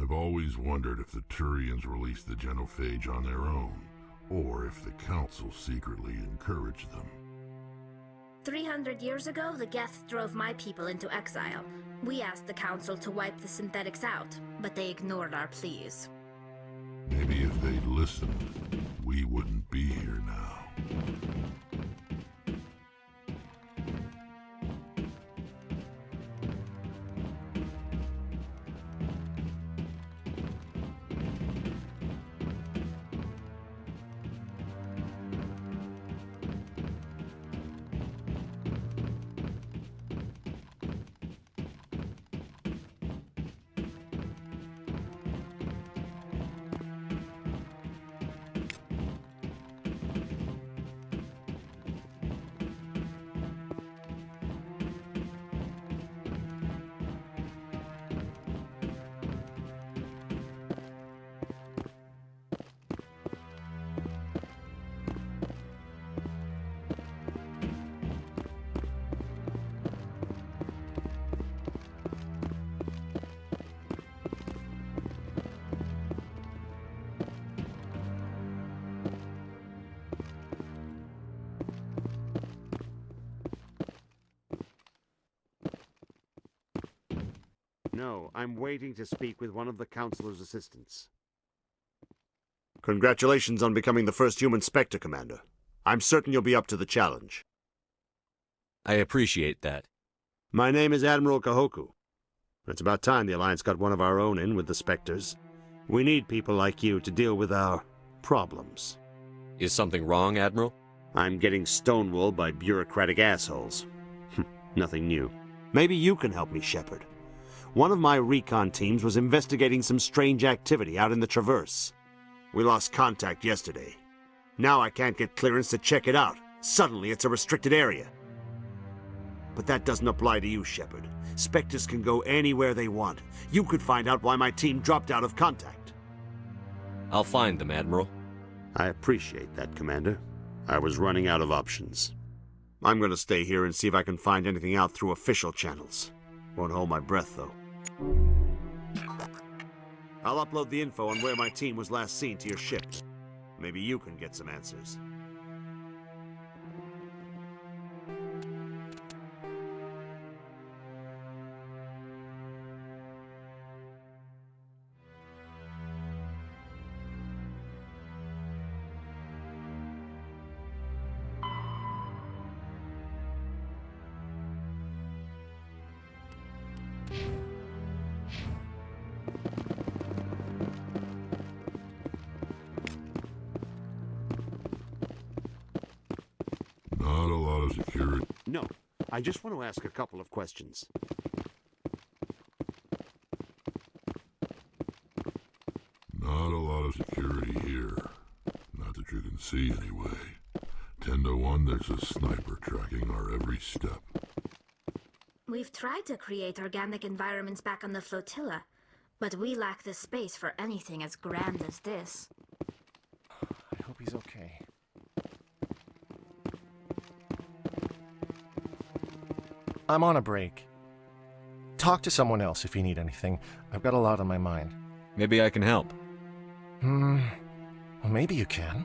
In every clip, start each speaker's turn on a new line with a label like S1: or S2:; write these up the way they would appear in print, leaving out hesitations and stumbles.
S1: I've always wondered if the Turians released the genophage on their own, or if the Council secretly encouraged them.
S2: 300 years ago, the Geth drove my people into exile. We asked the Council to wipe the synthetics out, but they ignored our pleas.
S1: Maybe if they'd listened, we wouldn't be here now.
S3: No, I'm waiting to speak with one of the Councilor's assistants. Congratulations on becoming the first human Spectre, Commander. I'm certain you'll be up to the challenge.
S4: I appreciate that.
S3: My name is Admiral Kahoku. It's about time the Alliance got one of our own in with the Spectres. We need people like you to deal with our problems.
S4: Is something wrong, Admiral?
S3: I'm getting stonewalled by bureaucratic assholes. Nothing new. Maybe you can help me, Shepard. One of my recon teams was investigating some strange activity out in the Traverse. We lost contact yesterday. Now I can't get clearance to check it out. Suddenly it's a restricted area. But that doesn't apply to you, Shepard. Spectres can go anywhere they want. You could find out why my team dropped out of contact.
S4: I'll find them, Admiral.
S3: I appreciate that, Commander. I was running out of options. I'm going to stay here and see if I can find anything out through official channels. Won't hold my breath, though. I'll upload the info on where my team was last seen to your ship. Maybe you can get some answers.
S1: Not a lot of security.
S3: No, I just want to ask a couple of questions.
S1: Not a lot of security here. Not that you can see, anyway. 10 to 1, there's a sniper tracking our every step.
S2: We've tried to create organic environments back on the flotilla, but we lack the space for anything as grand as this.
S5: I hope he's okay. I'm on a break. Talk to someone else if you need anything. I've got a lot on my mind.
S4: Maybe I can help.
S5: Well, maybe you can.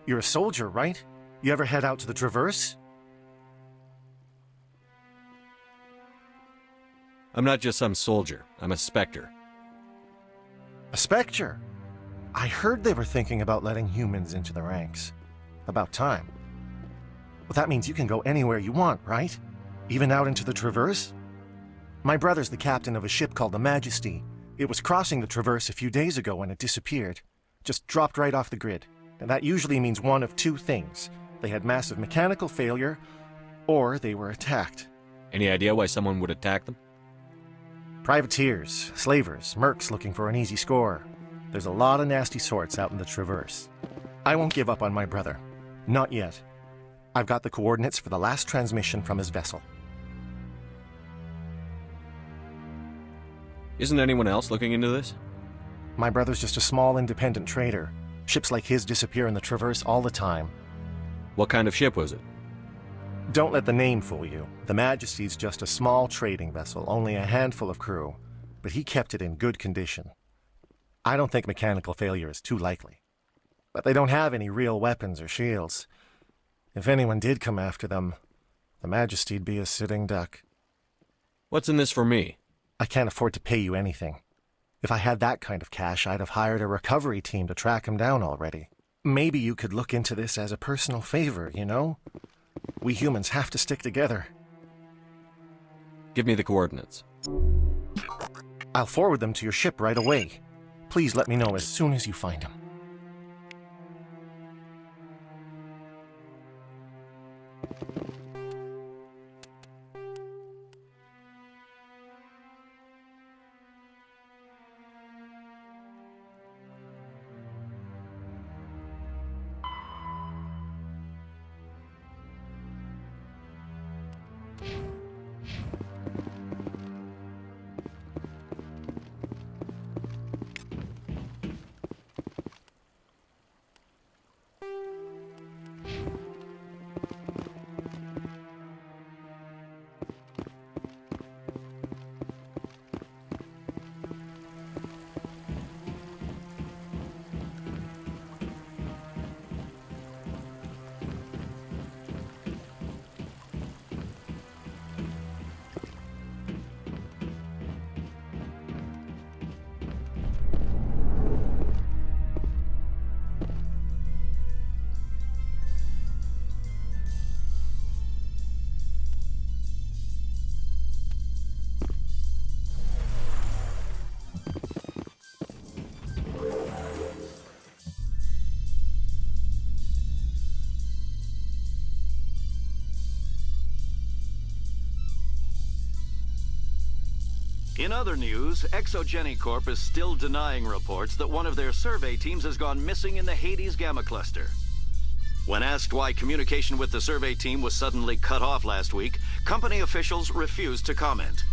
S5: You're a soldier, right? You ever head out to the Traverse?
S4: I'm not just some soldier. I'm a Spectre.
S5: A Spectre? I heard they were thinking about letting humans into the ranks. About time. Well, that means you can go anywhere you want, right? Even out into the Traverse? My brother's the captain of a ship called the Majesty. It was crossing the Traverse a few days ago when it disappeared. Just dropped right off the grid. And that usually means one of two things. They had massive mechanical failure, or they were attacked.
S4: Any idea why someone would attack them?
S5: Privateers, slavers, mercs looking for an easy score. There's a lot of nasty sorts out in the Traverse. I won't give up on my brother. Not yet. I've got the coordinates for the last transmission from his vessel.
S4: Isn't anyone else looking into this?
S5: My brother's just a small independent trader. Ships like his disappear in the Traverse all the time.
S4: What kind of ship was it?
S5: Don't let the name fool you. The Majesty's just a small trading vessel, only a handful of crew. But he kept it in good condition. I don't think mechanical failure is too likely. But they don't have any real weapons or shields. If anyone did come after them, the Majesty'd be a sitting duck.
S4: What's in this for me?
S5: I can't afford to pay you anything. If I had that kind of cash, I'd have hired a recovery team to track him down already. Maybe you could look into this as a personal favor, you know? We humans have to stick together.
S4: Give me the coordinates.
S5: I'll forward them to your ship right away. Please let me know as soon as you find them.
S6: In other news, Exogeny Corp is still denying reports that one of their survey teams has gone missing in the Hades Gamma Cluster. When asked why communication with the survey team was suddenly cut off last week, company officials refused to comment.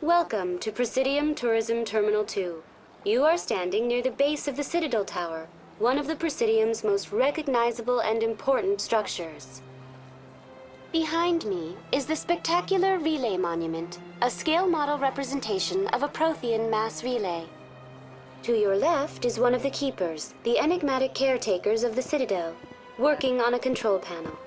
S7: Welcome to Presidium Tourism Terminal 2. You are standing near the base of the Citadel Tower, one of the Presidium's most recognizable and important structures. Behind me is the spectacular Relay Monument, a scale model representation of a Prothean mass relay. To your left is one of the Keepers, the enigmatic caretakers of the Citadel, working on a control panel.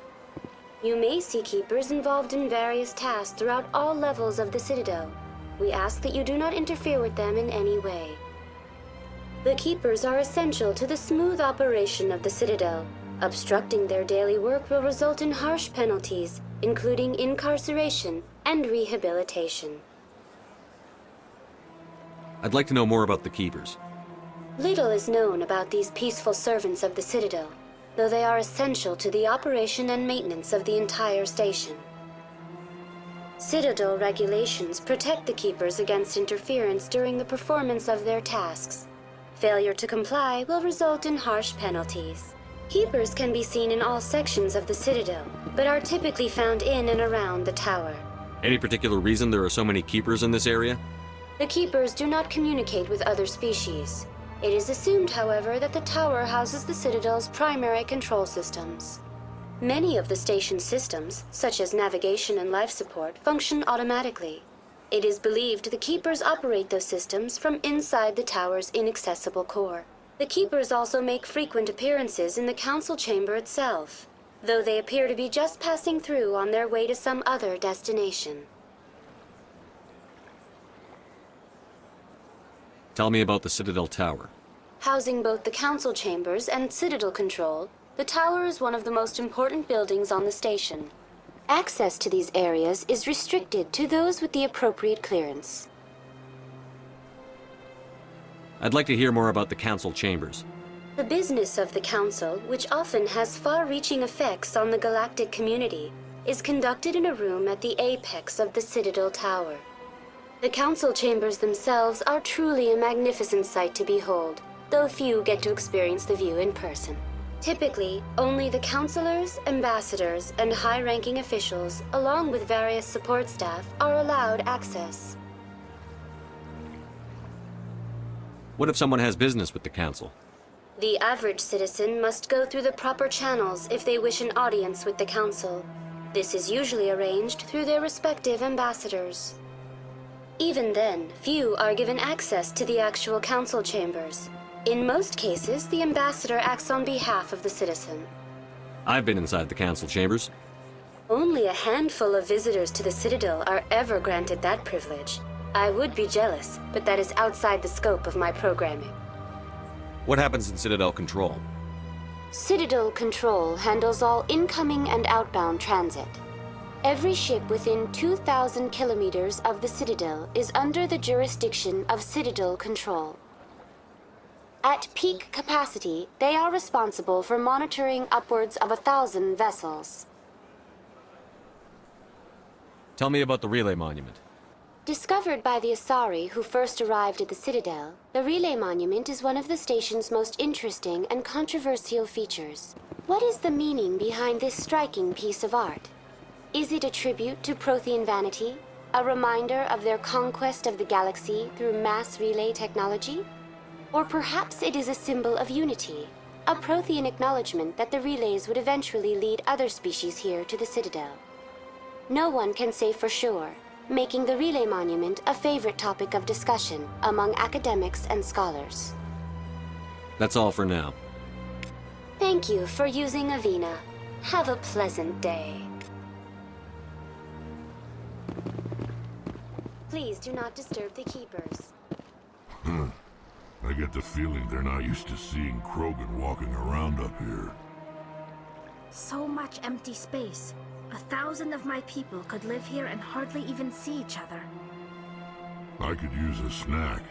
S7: You may see Keepers involved in various tasks throughout all levels of the Citadel. We ask that you do not interfere with them in any way. The Keepers are essential to the smooth operation of the Citadel. Obstructing their daily work will result in harsh penalties, including incarceration and rehabilitation.
S4: I'd like to know more about the Keepers.
S7: Little is known about these peaceful servants of the Citadel, though they are essential to the operation and maintenance of the entire station. Citadel regulations protect the Keepers against interference during the performance of their tasks. Failure to comply will result in harsh penalties. Keepers can be seen in all sections of the Citadel, but are typically found in and around the tower.
S4: Any particular reason there are so many Keepers in this area?
S7: The Keepers do not communicate with other species. It is assumed, however, that the tower houses the Citadel's primary control systems. Many of the station's systems, such as navigation and life support, function automatically. It is believed the Keepers operate those systems from inside the tower's inaccessible core. The Keepers also make frequent appearances in the council chamber itself, though they appear to be just passing through on their way to some other destination.
S4: Tell me about the Citadel Tower.
S7: Housing both the council chambers and Citadel control, the tower is one of the most important buildings on the station. Access to these areas is restricted to those with the appropriate clearance.
S4: I'd like to hear more about the Council chambers.
S7: The business of the Council, which often has far-reaching effects on the galactic community, is conducted in a room at the apex of the Citadel Tower. The Council chambers themselves are truly a magnificent sight to behold, though few get to experience the view in person. Typically, only the councilors, ambassadors, and high-ranking officials, along with various support staff, are allowed access.
S4: What if someone has business with the Council?
S7: The average citizen must go through the proper channels if they wish an audience with the Council. This is usually arranged through their respective ambassadors. Even then, few are given access to the actual Council chambers. In most cases, the ambassador acts on behalf of the citizen.
S4: I've been inside the Council chambers.
S7: Only a handful of visitors to the Citadel are ever granted that privilege. I would be jealous, but that is outside the scope of my programming.
S4: What happens in Citadel Control?
S7: Citadel Control handles all incoming and outbound transit. Every ship within 2,000 kilometers of the Citadel is under the jurisdiction of Citadel Control. At peak capacity, they are responsible for monitoring upwards of 1,000 vessels.
S4: Tell me about the Relay Monument.
S7: Discovered by the Asari who first arrived at the Citadel, the Relay Monument is one of the station's most interesting and controversial features. What is the meaning behind this striking piece of art? Is it a tribute to Prothean vanity? A reminder of their conquest of the galaxy through mass relay technology? Or perhaps it is a symbol of unity, a Prothean acknowledgement that the relays would eventually lead other species here to the Citadel. No one can say for sure, making the Relay Monument a favorite topic of discussion among academics and scholars.
S4: That's all for now.
S7: Thank you for using Avina. Have a pleasant day. Please do not disturb the keepers.
S1: I get the feeling they're not used to seeing Krogan walking around up here.
S2: So much empty space. 1,000 of my people could live here and hardly even see each other.
S1: I could use a snack.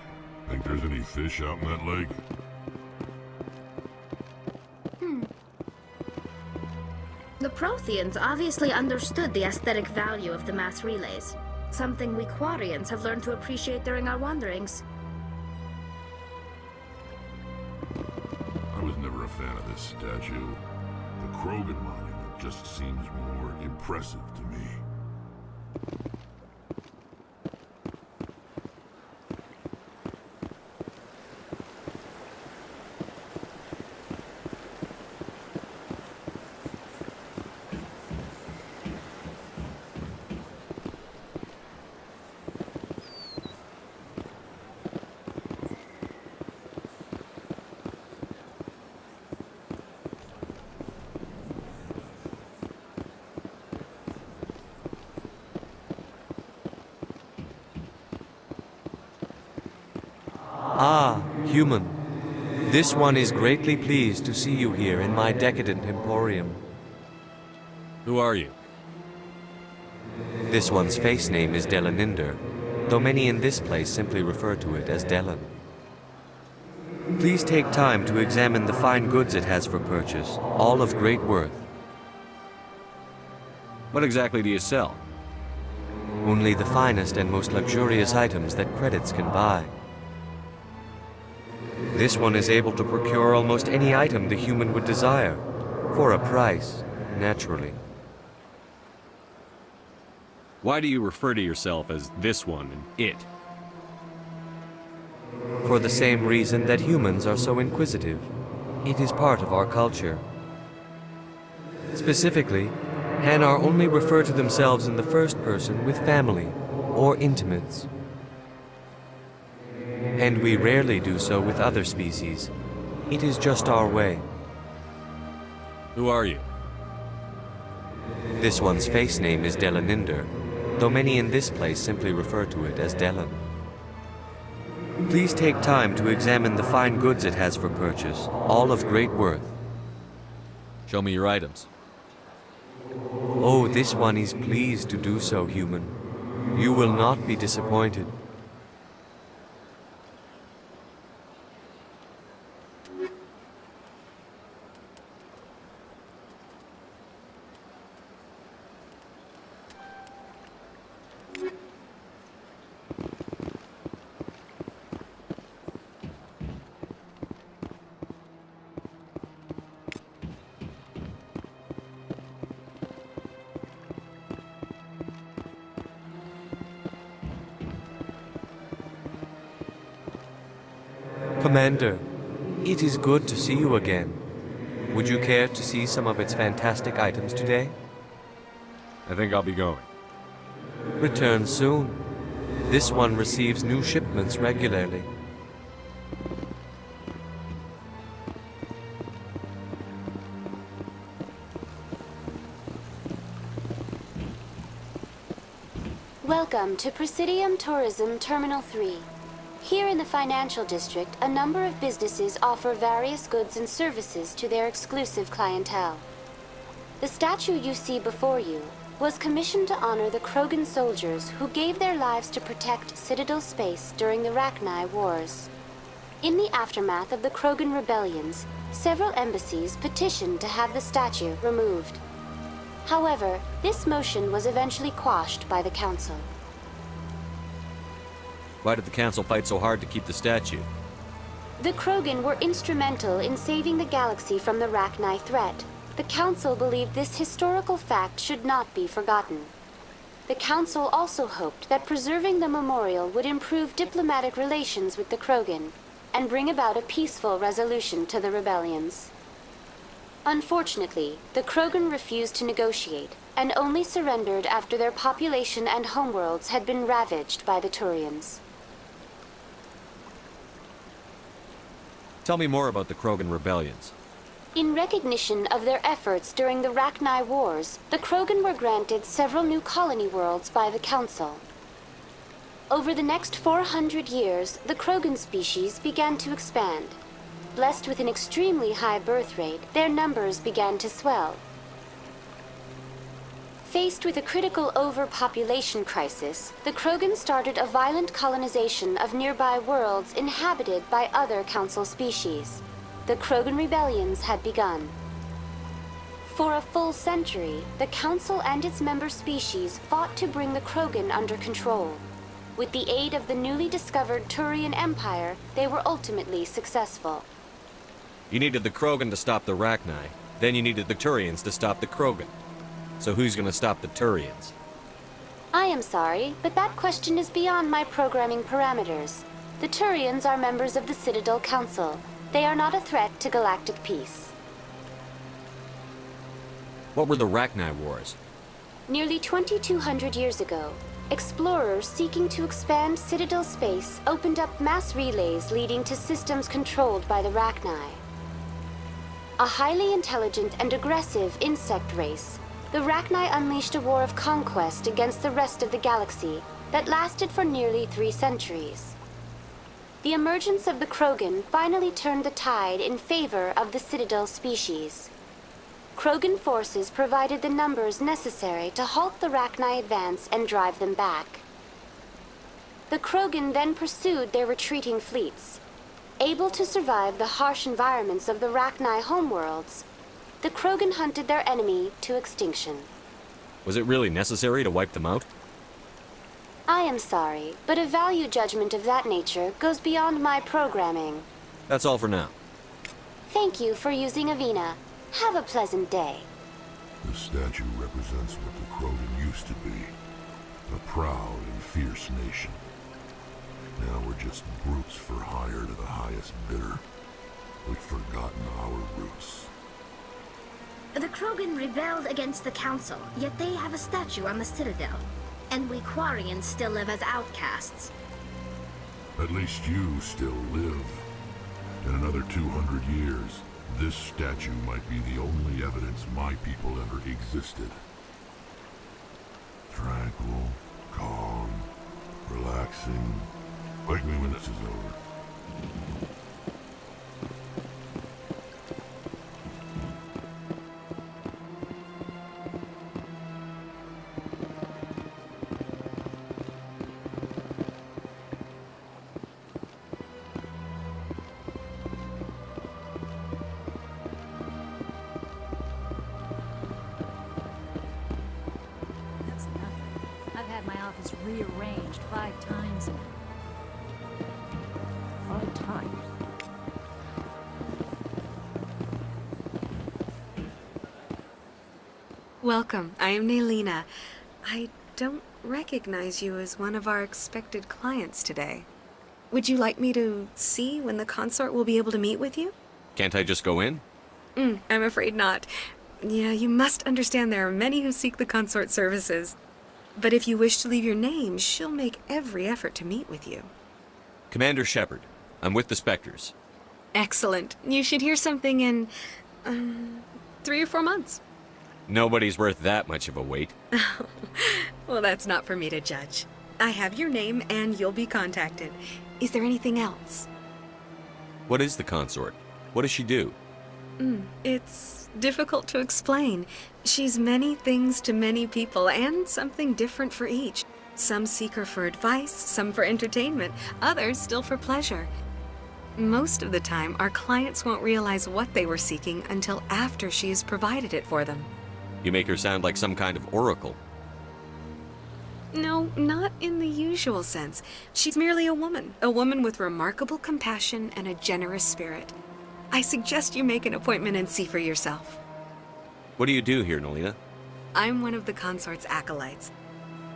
S1: Think there's any fish out in that lake?
S2: The Protheans obviously understood the aesthetic value of the mass relays, something we Quarians have learned to appreciate during our wanderings.
S1: I was never a fan of this statue. The Krogan monument just seems more impressive to me.
S8: Ah, human. This one is greatly pleased to see you here in my decadent emporium.
S4: Who are you?
S8: This one's face name is Delaninder, though many in this place simply refer to it as Delan. Please take time to examine the fine goods it has for purchase, all of great worth.
S4: What exactly do you sell?
S8: Only the finest and most luxurious items that credits can buy. This one is able to procure almost any item the human would desire, for a price, naturally.
S4: Why do you refer to yourself as this one and it?
S8: For the same reason that humans are so inquisitive. It is part of our culture. Specifically, Hanar only refer to themselves in the first person with family or intimates. And we rarely do so with other species. It is just our way.
S4: Who are you?
S8: This one's face name is Delaninder, though many in this place simply refer to it as Delan. Please take time to examine the fine goods it has for purchase, all of great worth.
S4: Show me your items.
S8: Oh, this one is pleased to do so, human. You will not be disappointed. Commander, it is good to see you again. Would you care to see some of its fantastic items today?
S4: I think I'll be going.
S8: Return soon. This one receives new shipments regularly.
S7: Welcome to Presidium Tourism Terminal 3. Here in the financial district, a number of businesses offer various goods and services to their exclusive clientele. The statue you see before you was commissioned to honor the Krogan soldiers who gave their lives to protect Citadel space during the Rachni Wars. In the aftermath of the Krogan rebellions, several embassies petitioned to have the statue removed. However, this motion was eventually quashed by the Council.
S4: Why did the Council fight so hard to keep the statue?
S7: The Krogan were instrumental in saving the galaxy from the Rachni threat. The Council believed this historical fact should not be forgotten. The Council also hoped that preserving the memorial would improve diplomatic relations with the Krogan and bring about a peaceful resolution to the rebellions. Unfortunately, the Krogan refused to negotiate and only surrendered after their population and homeworlds had been ravaged by the Turians.
S4: Tell me more about the Krogan rebellions.
S7: In recognition of their efforts during the Rachni Wars, the Krogan were granted several new colony worlds by the Council. Over the next 400 years, the Krogan species began to expand. Blessed with an extremely high birth rate, their numbers began to swell. Faced with a critical overpopulation crisis, the Krogan started a violent colonization of nearby worlds inhabited by other Council species. The Krogan rebellions had begun. For a full century, the Council and its member species fought to bring the Krogan under control. With the aid of the newly discovered Turian Empire, they were ultimately successful.
S4: You needed the Krogan to stop the Rachni, then you needed the Turians to stop the Krogan. So who's gonna stop the Turians?
S7: I am sorry, but that question is beyond my programming parameters. The Turians are members of the Citadel Council. They are not a threat to galactic peace.
S4: What were the Rachni Wars?
S7: Nearly 2,200 years ago, explorers seeking to expand Citadel space opened up mass relays leading to systems controlled by the Rachni. A highly intelligent and aggressive insect race, the Rachni unleashed a war of conquest against the rest of the galaxy that lasted for nearly 3 centuries. The emergence of the Krogan finally turned the tide in favor of the Citadel species. Krogan forces provided the numbers necessary to halt the Rachni advance and drive them back. The Krogan then pursued their retreating fleets. Able to survive the harsh environments of the Rachni homeworlds, the Krogan hunted their enemy to extinction.
S4: Was it really necessary to wipe them out?
S7: I am sorry, but a value judgment of that nature goes beyond my programming.
S4: That's all for now.
S7: Thank you for using Avina. Have a pleasant day.
S1: The statue represents what the Krogan used to be. A proud and fierce nation. Now we're just brutes for hire to the highest bidder. We've forgotten our roots.
S2: The Krogan rebelled against the Council, yet they have a statue on the Citadel. And we Quarians still live as outcasts.
S1: At least you still live. In another 200 years, this statue might be the only evidence my people ever existed. Tranquil, calm, relaxing. Wake me when this is over.
S9: That's nothing. I've had my office rearranged 5 times now. 5 times?
S10: Welcome. I am Nelina. I don't recognize you as one of our expected clients today. Would you like me to see when the consort will be able to meet with you?
S4: Can't I just go in?
S10: I'm afraid not. Yeah, you must understand there are many who seek the consort services. But if you wish to leave your name, she'll make every effort to meet with you.
S4: Commander Shepard, I'm with the Spectres.
S10: Excellent. You should hear something in 3 or 4 months.
S4: Nobody's worth that much of a wait.
S10: Well, that's not for me to judge. I have your name and you'll be contacted. Is there anything else?
S4: What is the Consort? What does she do?
S10: It's difficult to explain. She's many things to many people and something different for each. Some seek her for advice, some for entertainment, others still for pleasure. Most of the time, our clients won't realize what they were seeking until after she has provided it for them.
S4: You make her sound like some kind of oracle.
S10: No, not in the usual sense. She's merely a woman with remarkable compassion and a generous spirit. I suggest you make an appointment and see for yourself.
S4: What do you do here, Nelina?
S10: I'm one of the consort's acolytes.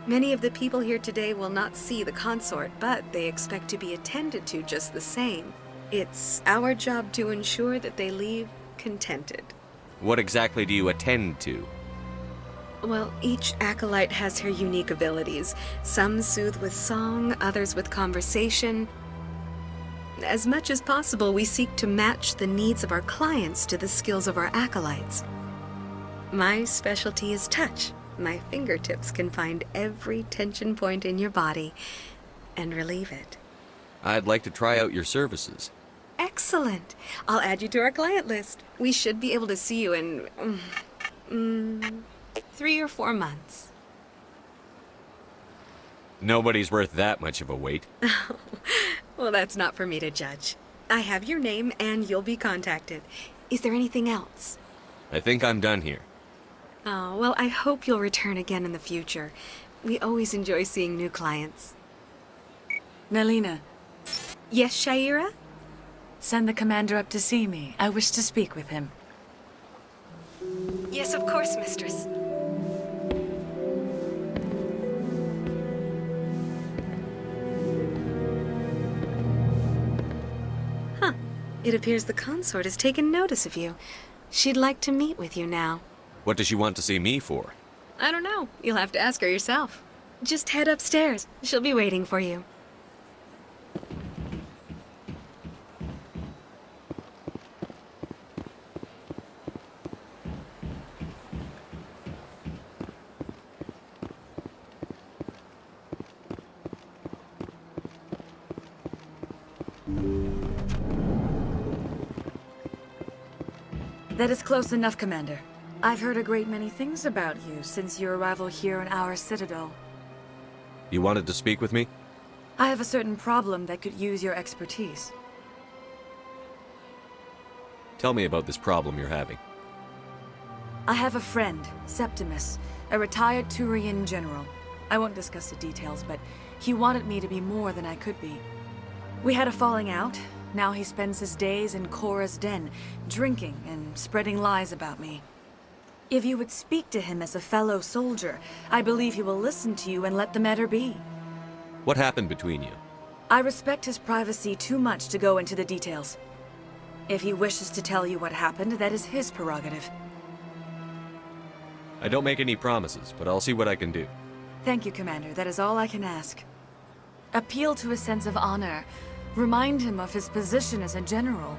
S10: Many of the people here today will not see the consort, but they expect to be attended to just the same. It's our job to ensure that they leave contented.
S4: What exactly do you attend to?
S10: Well, each acolyte has her unique abilities. Some soothe with song, others with conversation. As much as possible, we seek to match the needs of our clients to the skills of our acolytes. My specialty is touch. My fingertips can find every tension point in your body and relieve it.
S4: I'd like to try out your services.
S10: Excellent. I'll add you to our client list. We should be able to see you in 3 or 4 months.
S4: Nobody's worth that much of a wait.
S10: Well, that's not for me to judge. I have your name and you'll be contacted. Is there anything else?
S4: I think I'm done here.
S10: Oh, well, I hope you'll return again in the future. We always enjoy seeing new clients.
S11: Nelina,
S10: Yes, Shaira?
S11: send the commander up to see me. I wish to speak with him.
S10: Yes, of course, mistress. Huh. It appears the consort has taken notice of you. She'd like to meet with you now.
S4: What does she want to see me for?
S10: I don't know. You'll have to ask her yourself. Just head upstairs. She'll be waiting for you.
S11: That is close enough, Commander. I've heard a great many things about you since your arrival here in our Citadel.
S4: You wanted to speak with me?
S11: I have a certain problem that could use your expertise.
S4: Tell me about this problem you're having.
S11: I have a friend, Septimus, a retired Turian general. I won't discuss the details, but he wanted me to be more than I could be. We had a falling out. Now he spends his days in Korra's den, drinking and spreading lies about me. If you would speak to him as a fellow soldier, I believe he will listen to you and let the matter be.
S4: What happened between you?
S11: I respect his privacy too much to go into the details. If he wishes to tell you what happened, that is his prerogative.
S4: I don't make any promises, but I'll see what I can do.
S11: Thank you, Commander. That is all I can ask. Appeal to his sense of honor. Remind him of his position as a general.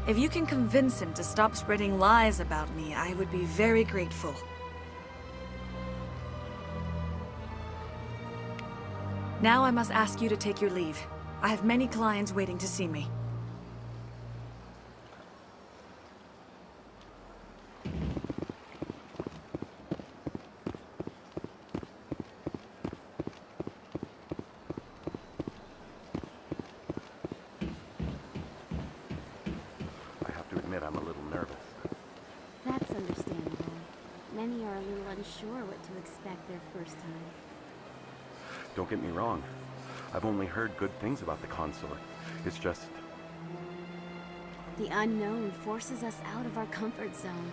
S11: If you can convince him to stop spreading lies about me, I would be very grateful. Now I must ask you to take your leave. I have many clients waiting to see me.
S12: I'm a little nervous.
S13: That's understandable. Many are a little unsure what to expect their first time.
S12: Don't get me wrong. I've only heard good things about the Consort. It's just...
S13: The unknown forces us out of our comfort zone.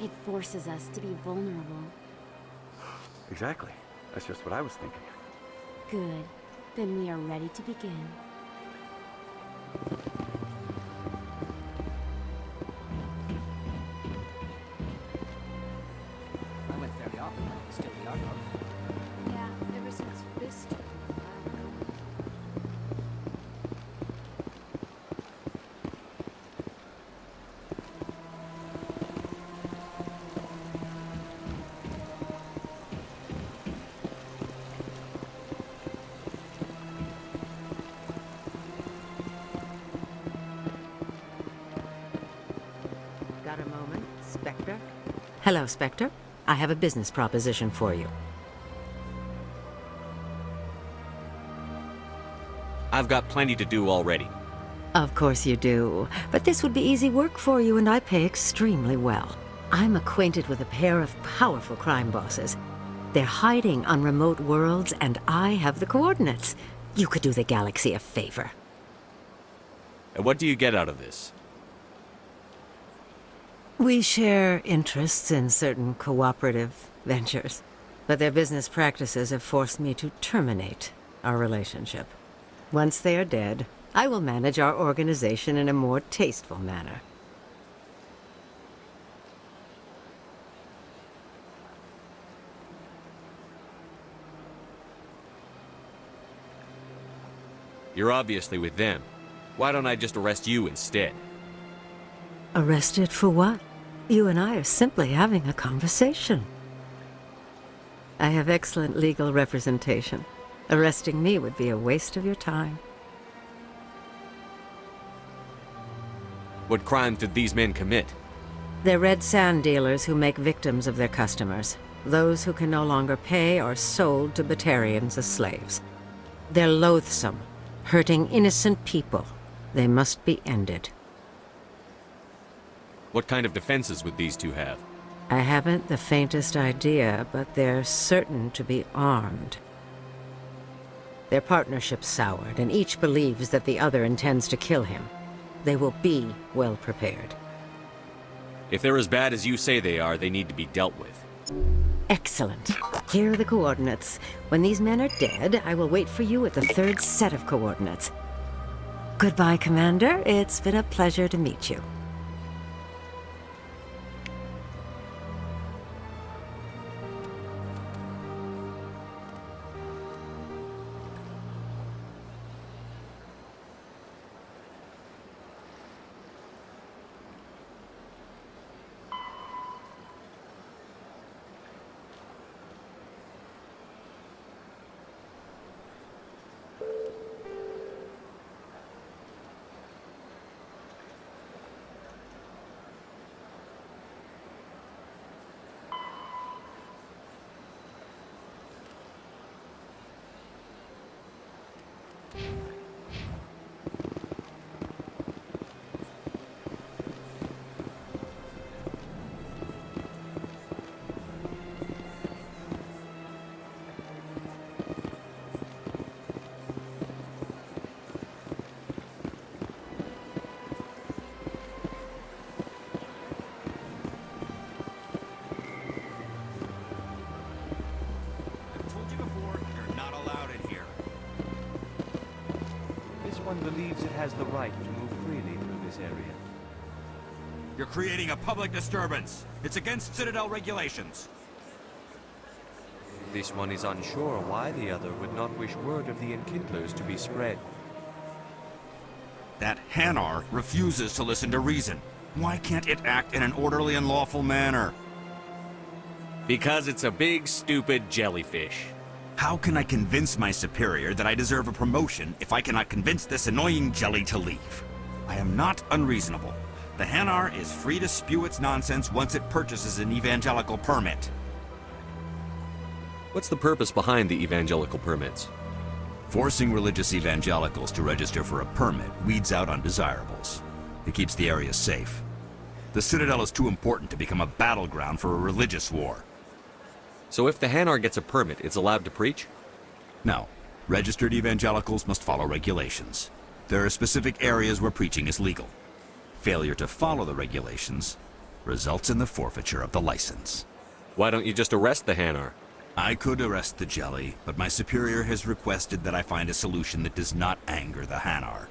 S13: It forces us to be vulnerable.
S12: Exactly. That's just what I was thinking.
S13: Good. Then we are ready to begin.
S14: I went fairly often when it was still the outpost.
S9: Yeah, ever since Fist took it.
S15: Got a moment, Spectre? Hello, Spectre. I have a business proposition for you.
S4: I've got plenty to do already.
S15: Of course you do. But this would be easy work for you, and I pay extremely well. I'm acquainted with a pair of powerful crime bosses. They're hiding on remote worlds, and I have the coordinates. You could do the galaxy a favor.
S4: And what do you get out of this?
S15: We share interests in certain cooperative ventures, but their business practices have forced me to terminate our relationship. Once they are dead, I will manage our organization in a more tasteful manner.
S4: You're obviously with them. Why don't I just arrest you instead?
S15: Arrested for what? You and I are simply having a conversation. I have excellent legal representation. Arresting me would be a waste of your time.
S4: What crimes did these men commit?
S15: They're red sand dealers who make victims of their customers. Those who can no longer pay are sold to Batarians as slaves. They're loathsome, hurting innocent people. They must be ended.
S4: What kind of defenses would these two have?
S15: I haven't the faintest idea, but they're certain to be armed. Their partnership's soured, and each believes that the other intends to kill him. They will be well prepared.
S4: If they're as bad as you say they are, they need to be dealt with.
S15: Excellent. Here are the coordinates. When these men are dead, I will wait for you at the third set of coordinates. Goodbye, Commander. It's been a pleasure to meet you.
S16: Believes it has the right to move freely through this area.
S17: You're creating a public disturbance. It's against Citadel regulations.
S8: This one is unsure why the other would not wish word of the Enkindlers to be spread.
S17: That Hanar refuses to listen to reason. Why can't it act in an orderly and lawful manner?
S4: Because it's a big, stupid jellyfish.
S17: How can I convince my superior that I deserve a promotion if I cannot convince this annoying jelly to leave? I am not unreasonable. The Hanar is free to spew its nonsense once it purchases an evangelical permit.
S4: What's the purpose behind the evangelical permits?
S17: Forcing religious evangelicals to register for a permit weeds out undesirables. It keeps the area safe. The Citadel is too important to become a battleground for a religious war.
S4: So if the Hanar gets a permit, it's allowed to preach?
S17: No. Registered evangelicals must follow regulations. There are specific areas where preaching is legal. Failure to follow the regulations results in the forfeiture of the license.
S4: Why don't you just arrest the Hanar?
S17: I could arrest the jelly, but my superior has requested that I find a solution that does not anger the Hanar.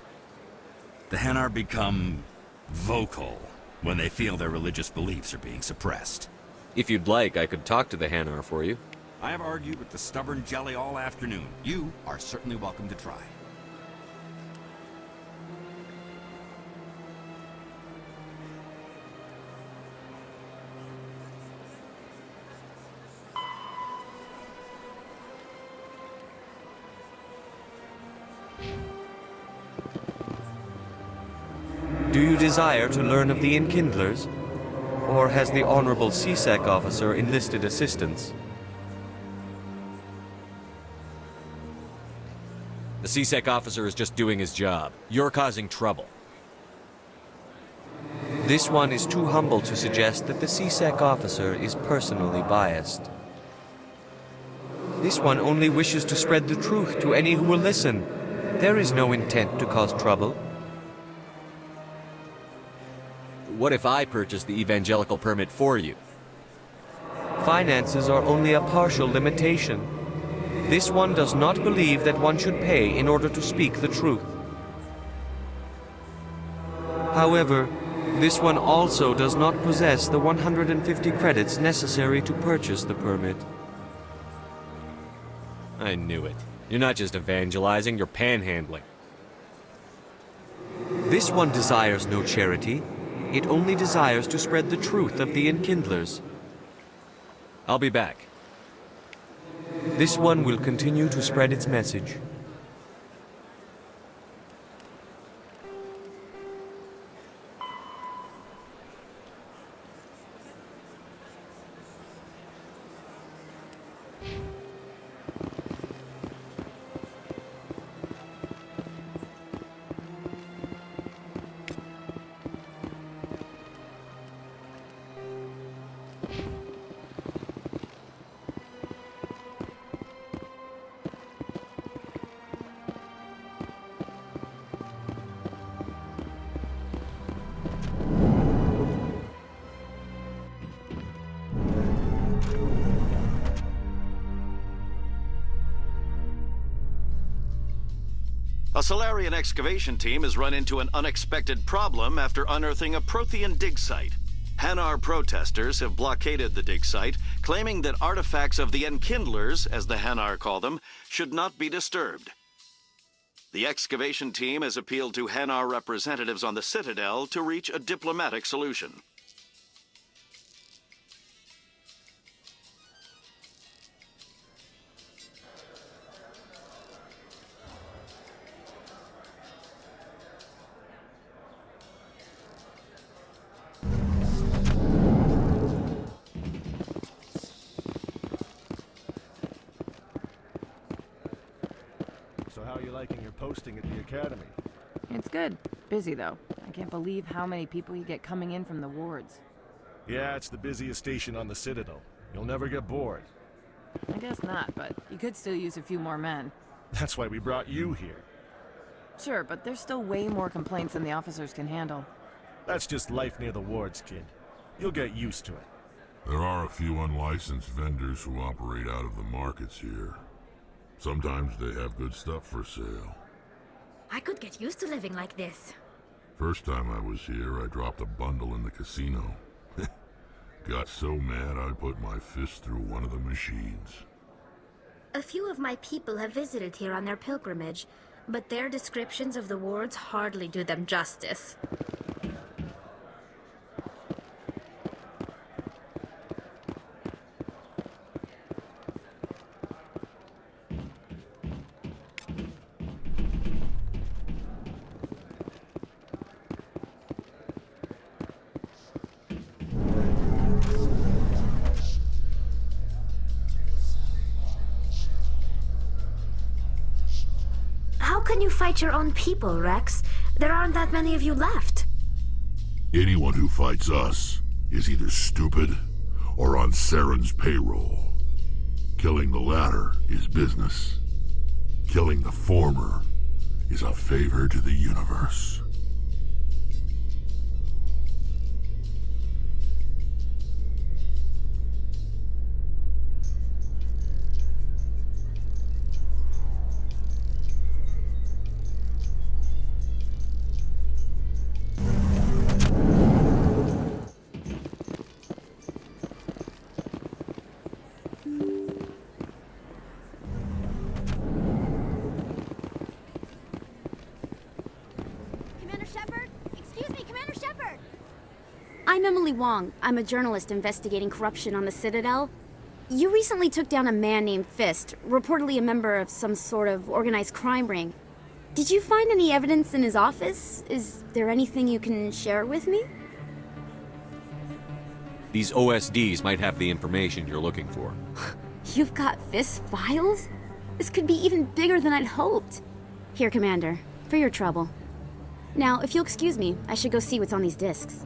S17: The Hanar become vocal when they feel their religious beliefs are being suppressed.
S4: If you'd like, I could talk to the Hanar for you.
S17: I have argued with the stubborn jelly all afternoon. You are certainly welcome to try.
S8: Do you desire to learn of the Enkindlers? Or has the Honorable CSEC officer enlisted assistance?
S4: The CSEC officer is just doing his job. You're causing trouble.
S8: This one is too humble to suggest that the CSEC officer is personally biased. This one only wishes to spread the truth to any who will listen. There is no intent to cause trouble.
S4: What if I purchase the evangelical permit for you?
S8: Finances are only a partial limitation. This one does not believe that one should pay in order to speak the truth. However, this one also does not possess the 150 credits necessary to purchase the permit.
S4: I knew it. You're not just evangelizing, you're panhandling.
S8: This one desires no charity. It only desires to spread the truth of the Enkindlers.
S4: I'll be back.
S8: This one will continue to spread its message.
S6: A Solarian excavation team has run into an unexpected problem after unearthing a Prothean dig site. Hanar protesters have blockaded the dig site, claiming that artifacts of the Enkindlers, as the Hanar call them, should not be disturbed. The excavation team has appealed to Hanar representatives on the Citadel to reach a diplomatic solution.
S5: So how are you liking your posting at the academy?
S18: It's good. Busy, though. I can't believe how many people you get coming in from the wards.
S5: Yeah, it's the busiest station on the Citadel. You'll never get bored.
S18: I guess not, but you could still use a few more men.
S5: That's why we brought you here.
S18: Sure, but there's still way more complaints than the officers can handle.
S5: That's just life near the wards, kid. You'll get used to it.
S1: There are a few unlicensed vendors who operate out of the markets here. Sometimes they have good stuff for sale.
S2: I could get used to living like this.
S1: First time I was here, I dropped a bundle in the casino. Got so mad I put my fist through one of the machines.
S2: A few of my people have visited here on their pilgrimage, but their descriptions of the wards hardly do them justice. How can you fight your own people, Wrex? There aren't that many of you left.
S1: Anyone who fights us is either stupid or on Saren's payroll. Killing the latter is business. Killing the former is a favor to the universe.
S13: I'm Emily Wong. I'm a journalist investigating corruption on the Citadel. You recently took down a man named Fist, reportedly a member of some sort of organized crime ring. Did you find any evidence in his office? Is there anything you can share with me?
S4: These OSDs might have the information you're looking for.
S13: You've got Fist's files? This could be even bigger than I'd hoped. Here, Commander, for your trouble. Now, if you'll excuse me, I should go see what's on these discs.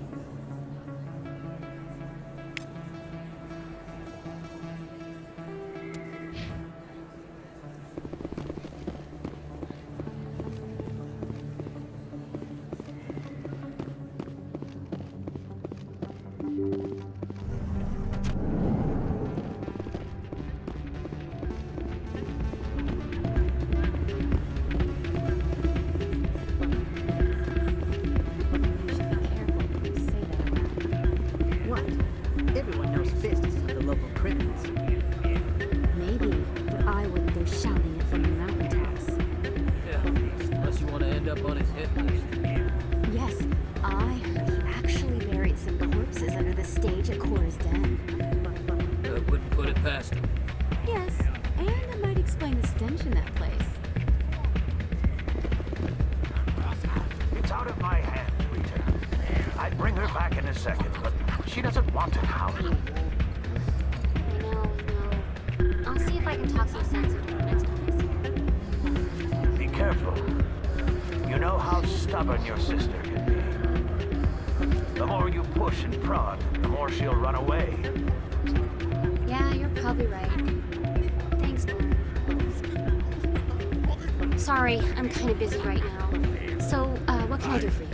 S13: Sorry, I'm kind of busy right now. So, what can I do for you?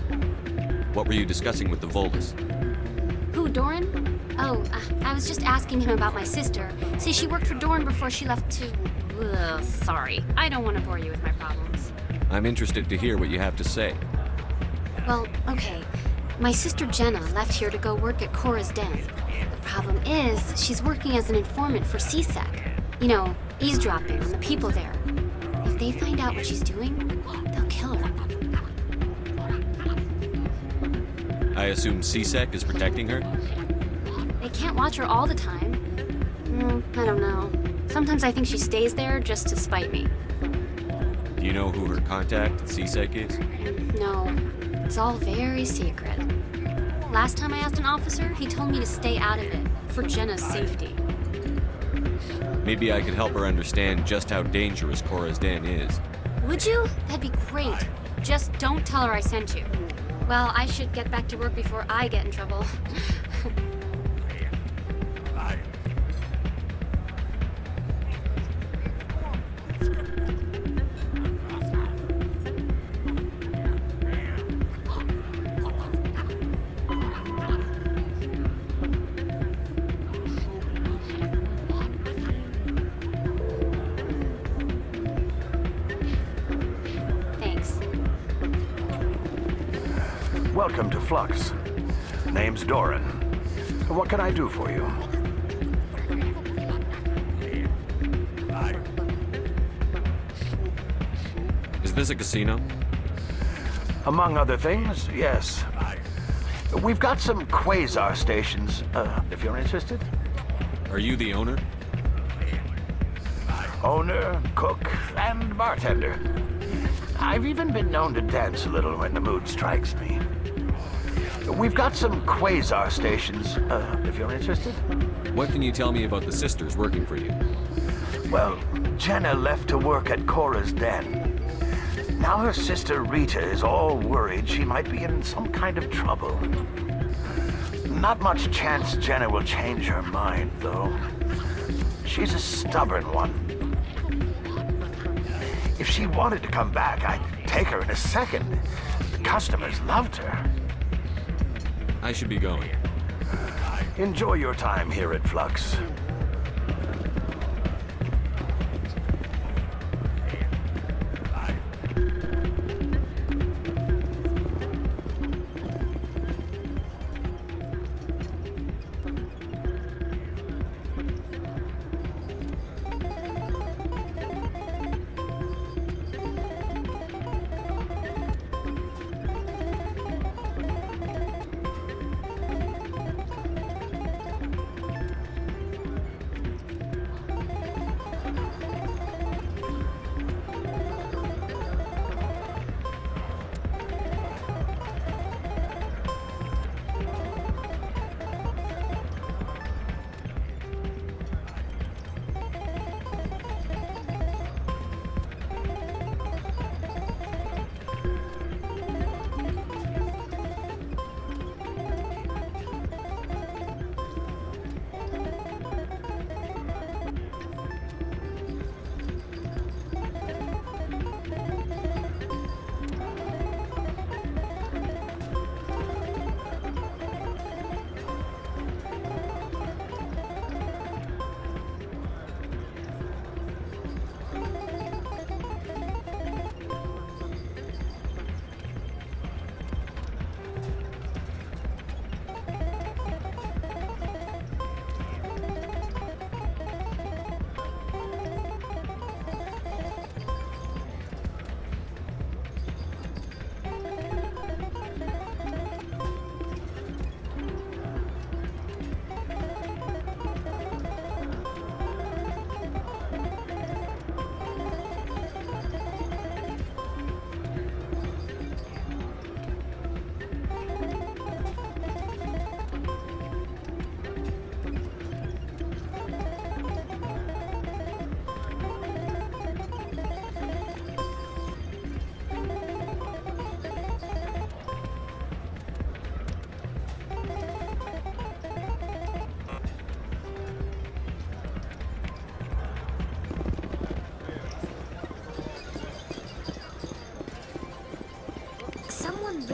S4: What were you discussing with the Volus?
S13: Who, Doran? Oh, I was just asking him about my sister. See, she worked for Doran before she left to... Ugh, sorry, I don't want to bore you with my problems.
S4: I'm interested to hear what you have to say.
S13: Well, okay. My sister Jenna left here to go work at Cora's Den. The problem is, she's working as an informant for CSEC. You know, eavesdropping on the people there. If they find out what she's doing, they'll kill her.
S4: I assume CSEC is protecting her?
S13: They can't watch her all the time. I don't know. Sometimes I think she stays there just to spite me.
S4: Do you know who her contact at CSEC is?
S13: No, it's all very secret. Last time I asked an officer, he told me to stay out of it, for Jenna's safety.
S4: Maybe I could help her understand just how dangerous Cora's Den is.
S13: Would you? That'd be great. Just don't tell her I sent you. Well, I should get back to work before I get in trouble.
S19: Welcome to Flux. Name's Doran. What can I do for you?
S4: Is this a casino?
S19: Among other things, yes. We've got some quasar stations, if you're interested.
S4: Are you the owner?
S19: Owner, cook, and bartender. I've even been known to dance a little when the mood strikes me. We've got some quasar stations, if you're interested.
S4: What can you tell me about the sisters working for you?
S19: Well, Jenna left to work at Cora's Den. Now her sister Rita is all worried she might be in some kind of trouble. Not much chance Jenna will change her mind, though. She's a stubborn one. If she wanted to come back, I'd take her in a second. The customers loved her.
S4: I should be going.
S19: Enjoy your time here at Flux.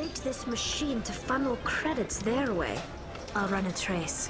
S2: rigged this machine to funnel credits their way. I'll run a trace.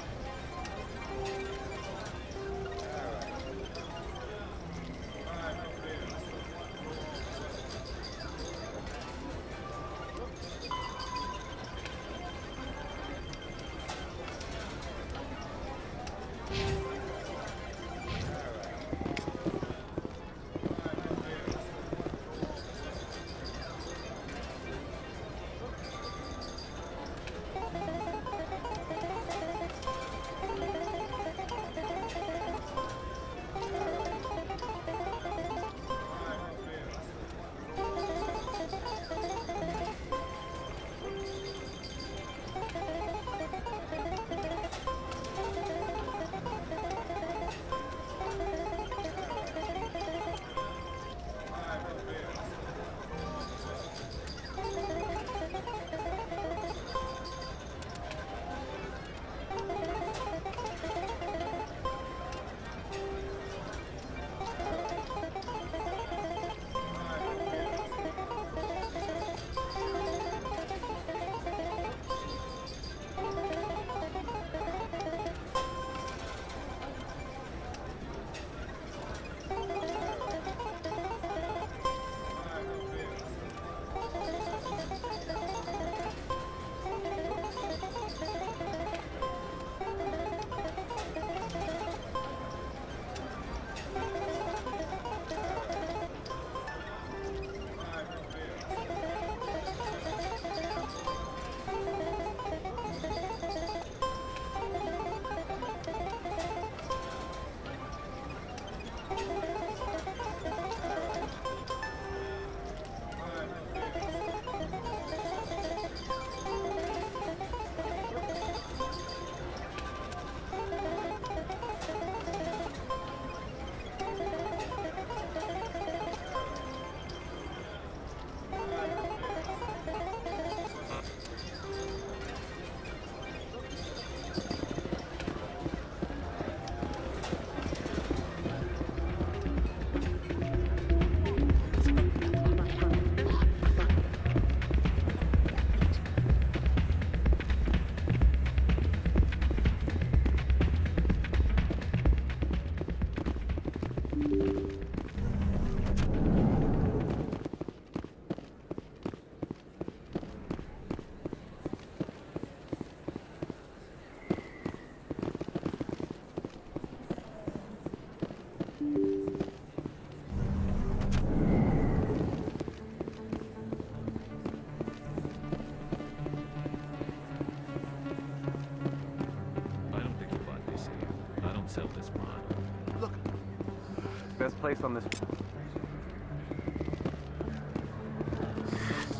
S12: Best place on this...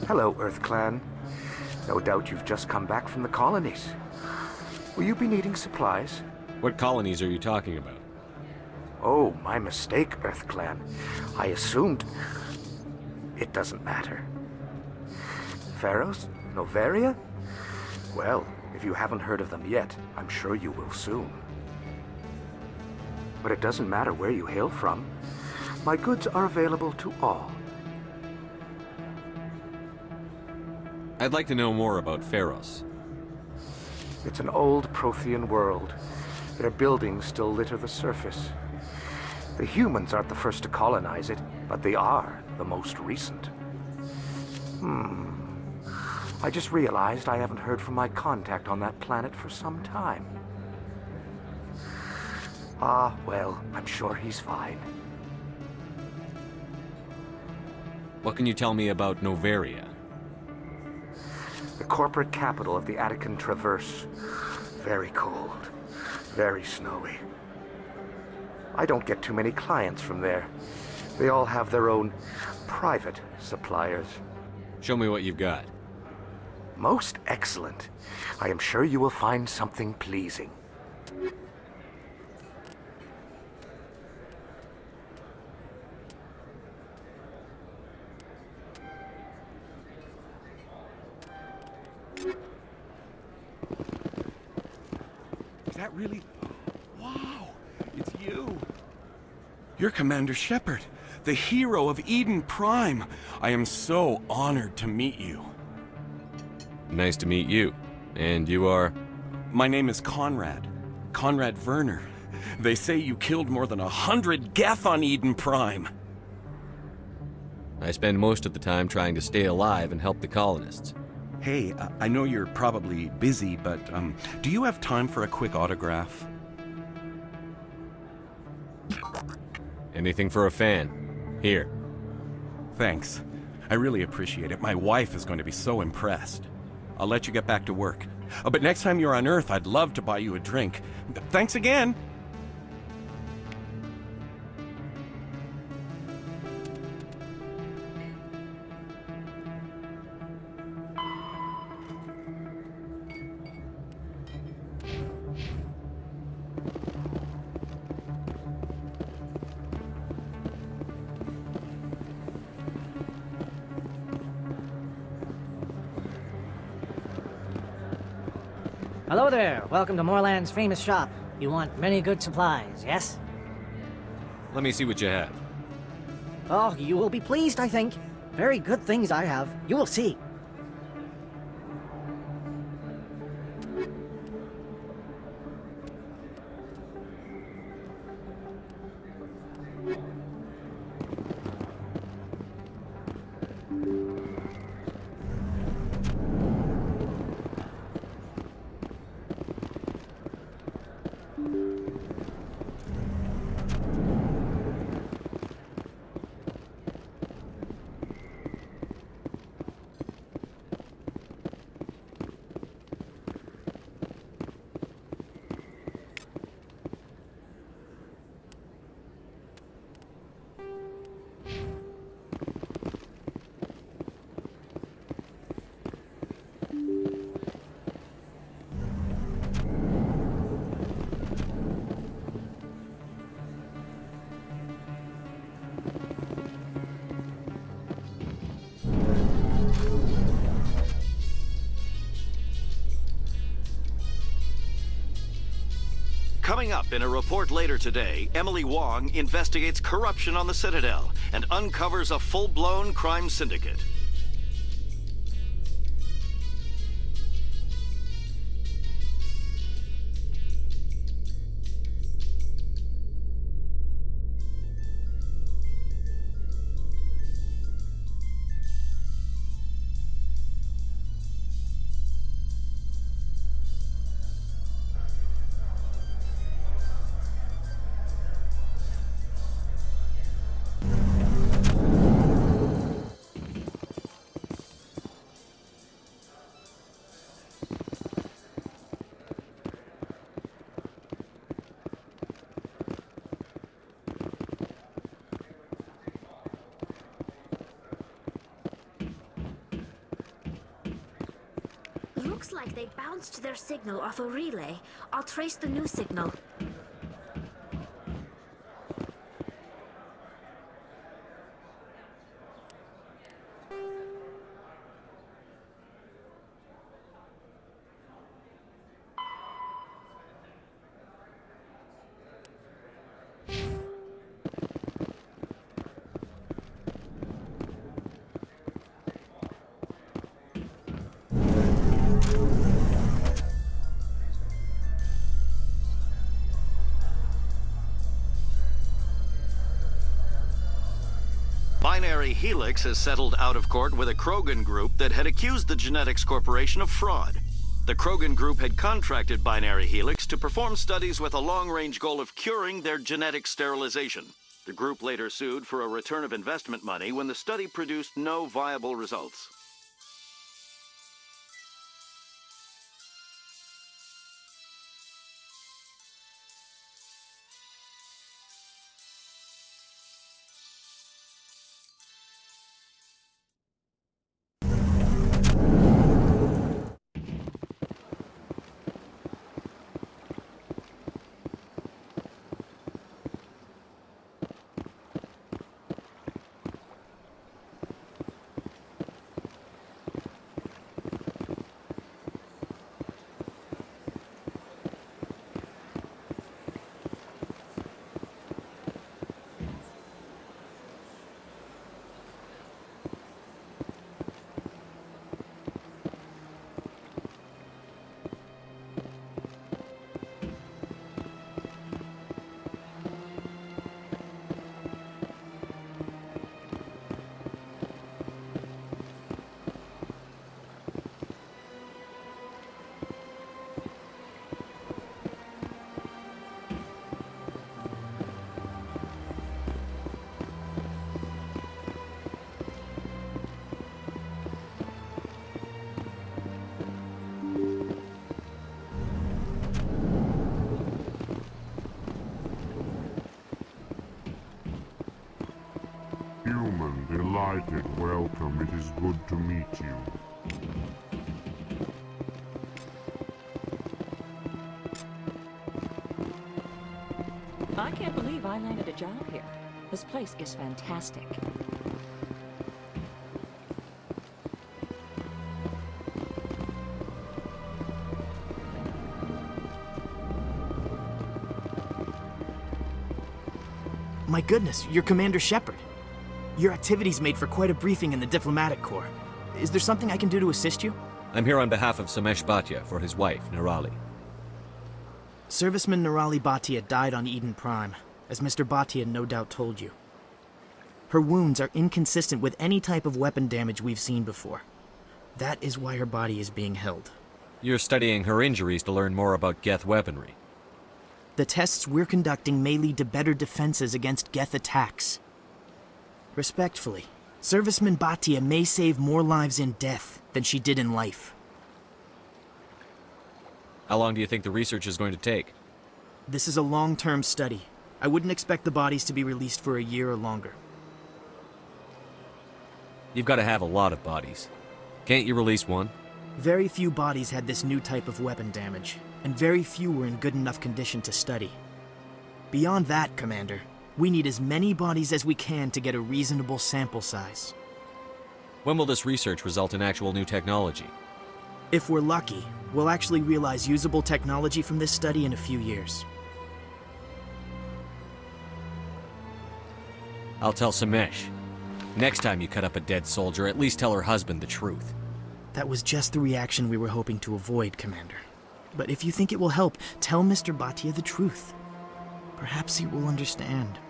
S19: Hello, Earth Clan. No doubt you've just come back from the colonies. Will you be needing supplies?
S4: What colonies are you talking about?
S19: Oh, my mistake, Earth Clan. I assumed... It doesn't matter. Feros? Noveria? Well, if you haven't heard of them yet, I'm sure you will soon. But it doesn't matter where you hail from. My goods are available to all.
S4: I'd like to know more about Feros.
S19: It's an old Prothean world. Their buildings still litter the surface. The humans aren't the first to colonize it, but they are the most recent. I just realized I haven't heard from my contact on that planet for some time. Ah, well, I'm sure he's fine.
S4: What can you tell me about Noveria?
S19: The corporate capital of the Attican Traverse. Very cold. Very snowy. I don't get too many clients from there. They all have their own private suppliers.
S4: Show me what you've got.
S19: Most excellent. I am sure you will find something pleasing.
S12: Is that really... Wow! It's you! You're Commander Shepard, the hero of Eden Prime. I am so honored to meet you.
S4: Nice to meet you. And you are?
S12: My name is Conrad. Conrad Werner. They say you killed more than 100 Geth on Eden Prime.
S4: I spend most of the time trying to stay alive and help the colonists.
S12: Hey, I know you're probably busy, but do you have time for a quick autograph?
S4: Anything for a fan. Here.
S12: Thanks. I really appreciate it. My wife is going to be so impressed. I'll let you get back to work. But next time you're on Earth, I'd love to buy you a drink. Thanks again!
S14: Hello there. Welcome to Moorland's famous shop. You want many good supplies, yes?
S4: Let me see what you have.
S14: Oh, you will be pleased, I think. Very good things I have. You will see.
S6: Coming up in a report later today, Emily Wong investigates corruption on the Citadel and uncovers a full-blown crime syndicate.
S2: Looks like they bounced their signal off a relay. I'll trace the new signal.
S6: Binary Helix has settled out of court with a Krogan group that had accused the Genetics Corporation of fraud. The Krogan group had contracted Binary Helix to perform studies with a long-range goal of curing their genetic sterilization. The group later sued for a return of investment money when the study produced no viable results.
S1: Delighted, welcome. It is good to meet you.
S20: I can't believe I landed a job here. This place is fantastic.
S21: My goodness, you're Commander Shepard. Your activities made for quite a briefing in the Diplomatic Corps. Is there something I can do to assist you?
S4: I'm here on behalf of Samesh Bhatia for his wife, Nirali.
S21: Serviceman Nirali Bhatia died on Eden Prime, as Mr. Bhatia no doubt told you. Her wounds are inconsistent with any type of weapon damage we've seen before. That is why her body is being held.
S4: You're studying her injuries to learn more about Geth weaponry.
S21: The tests we're conducting may lead to better defenses against Geth attacks. Respectfully, Serviceman Bhatia may save more lives in death than she did in life.
S4: How long do you think the research is going to take?
S21: This is a long-term study. I wouldn't expect the bodies to be released for a year or longer.
S4: You've got to have a lot of bodies. Can't you release one?
S21: Very few bodies had this new type of weapon damage, and very few were in good enough condition to study. Beyond that, Commander, we need as many bodies as we can to get a reasonable sample size.
S4: When will this research result in actual new technology?
S21: If we're lucky, we'll actually realize usable technology from this study in a few years.
S4: I'll tell Samesh. Next time you cut up a dead soldier, at least tell her husband the truth.
S21: That was just the reaction we were hoping to avoid, Commander. But if you think it will help, tell Mr. Bhatia the truth. Perhaps he will understand.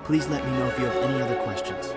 S21: Please let me know if you have any other questions.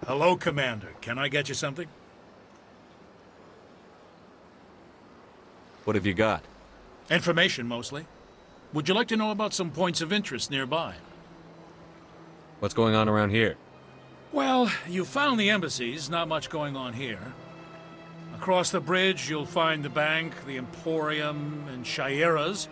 S22: Hello, Commander. Can I get you something?
S4: What have you got?
S22: Information, mostly. Would you like to know about some points of interest nearby?
S4: What's going on around here?
S22: Well, you found the embassies. Not much going on here. Across the bridge, you'll find the bank, the Emporium, and Shaira's.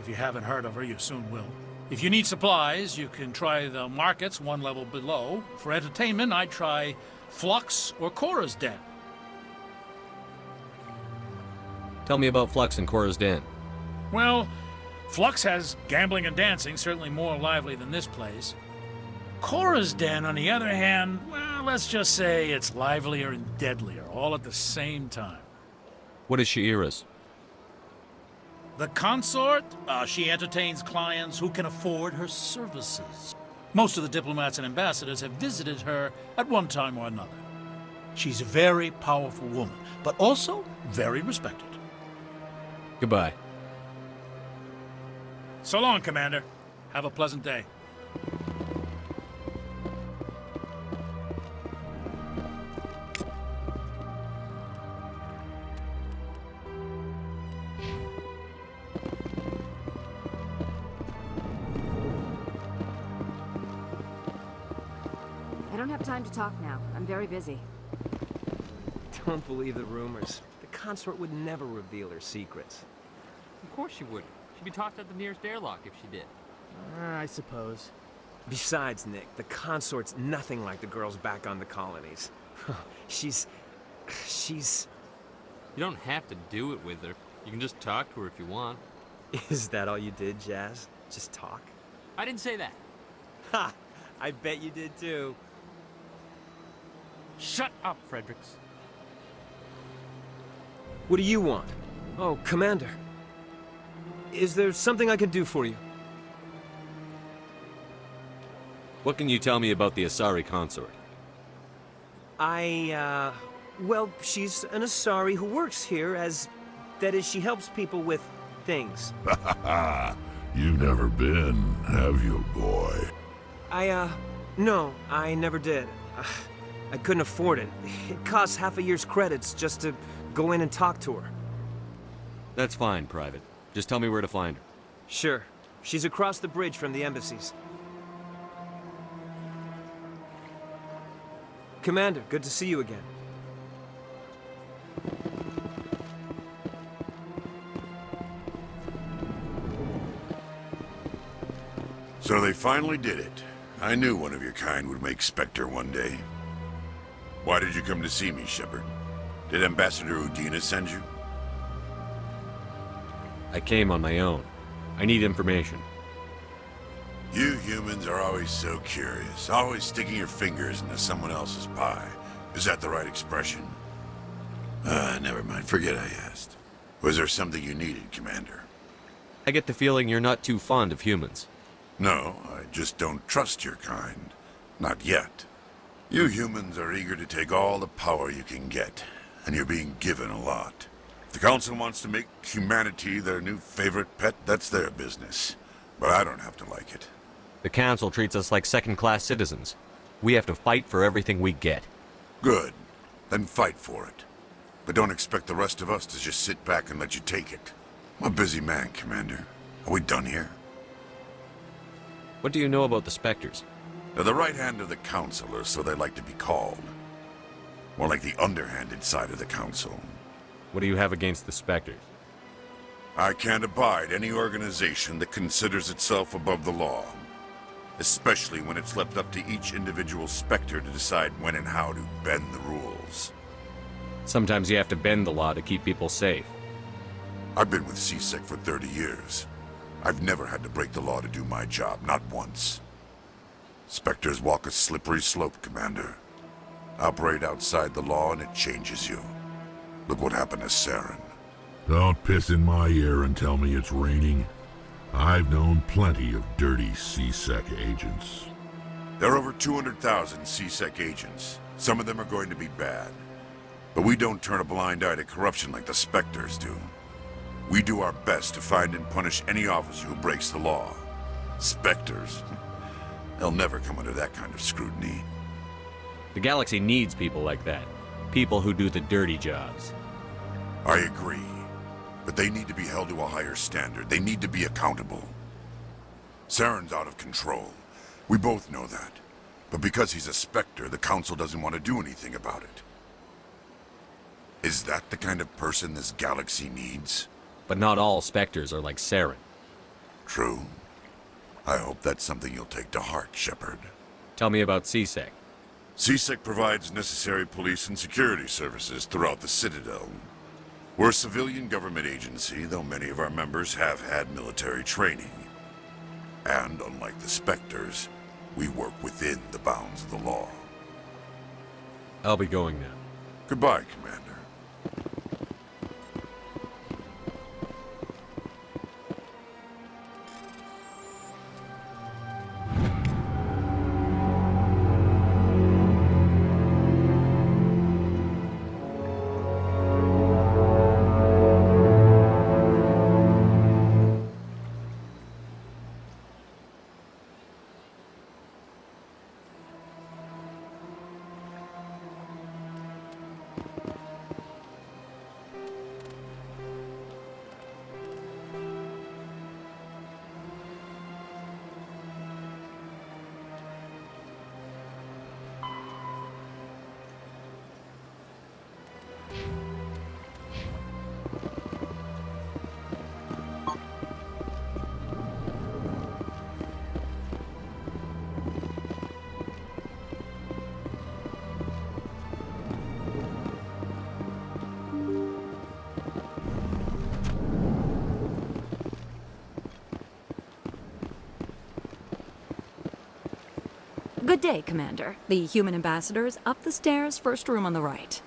S22: If you haven't heard of her, you soon will. If you need supplies, you can try the markets one level below. For entertainment, I'd try Flux or Cora's Den.
S4: Tell me about Flux and Cora's Den.
S22: Well, Flux has gambling and dancing, certainly more lively than this place. Cora's Den, on the other hand, well, let's just say it's livelier and deadlier, all at the same time.
S4: What is Shaira's?
S22: The Consort, she entertains clients who can afford her services. Most of the diplomats and ambassadors have visited her at one time or another. She's a very powerful woman, but also very respected.
S4: Goodbye.
S22: So long, Commander. Have a pleasant day.
S18: I don't have time to talk now. I'm very busy.
S23: Don't believe the rumors. The consort would never reveal her secrets.
S24: Of course she wouldn't. She'd be tossed at the nearest airlock if she did.
S21: I suppose.
S23: Besides, Nick, the consort's nothing like the girls back on the colonies. She's...
S24: You don't have to do it with her. You can just talk to her if you want.
S23: Is that all you did, Jazz? Just talk?
S24: I didn't say that.
S23: Ha! I bet you did too.
S24: Shut up, Fredericks.
S23: What do you want? Oh, Commander. Is there something I can do for you?
S4: What can you tell me about the Asari Consort?
S23: Well, she's an Asari who works here as... That is, she helps people with things.
S1: You've never been, have you, boy?
S23: No, I never did. I couldn't afford it. It costs half a year's credits just to go in and talk to her.
S4: That's fine, Private. Just tell me where to find her.
S23: Sure. She's across the bridge from the embassies. Commander, good to see you again.
S1: So they finally did it. I knew one of your kind would make Spectre one day. Why did you come to see me, Shepard? Did Ambassador Udina send you?
S4: I came on my own. I need information.
S1: You humans are always so curious, always sticking your fingers into someone else's pie. Is that the right expression? Never mind, forget I asked. Was there something you needed, Commander?
S4: I get the feeling you're not too fond of humans.
S1: No, I just don't trust your kind. Not yet. You humans are eager to take all the power you can get, and you're being given a lot. If the Council wants to make humanity their new favorite pet, that's their business. But I don't have to like it.
S4: The Council treats us like second-class citizens. We have to fight for everything we get.
S1: Good. Then fight for it. But don't expect the rest of us to just sit back and let you take it. I'm a busy man, Commander. Are we done here?
S4: What do you know about the Spectres?
S1: They're the right hand of the Council, or so they like to be called. More like the underhanded side of the Council.
S4: What do you have against the Spectres?
S1: I can't abide any organization that considers itself above the law. Especially when it's left up to each individual Spectre to decide when and how to bend the rules.
S4: Sometimes you have to bend the law to keep people safe.
S1: I've been with CSEC for 30 years. I've never had to break the law to do my job, not once. Spectres walk a slippery slope, Commander. Operate outside the law and it changes you. Look what happened to Saren. Don't piss in my ear and tell me it's raining. I've known plenty of dirty CSEC agents. There are over 200,000 CSEC agents. Some of them are going to be bad. But we don't turn a blind eye to corruption like the Spectres do. We do our best to find and punish any officer who breaks the law. Spectres? They'll never come under that kind of scrutiny.
S4: The galaxy needs people like that. People who do the dirty jobs.
S1: I agree. But they need to be held to a higher standard. They need to be accountable. Saren's out of control. We both know that. But because he's a Spectre, the Council doesn't want to do anything about it. Is that the kind of person this galaxy needs?
S4: But not all Spectres are like Saren.
S1: True. I hope that's something you'll take to heart, Shepard.
S4: Tell me about CSEC.
S1: CSEC provides necessary police and security services throughout the Citadel. We're a civilian government agency, though many of our members have had military training. And unlike the Spectres, we work within the bounds of the law.
S4: I'll be going now.
S1: Goodbye, Commander.
S3: Good day, Commander. The human ambassador is up the stairs, first room on the right.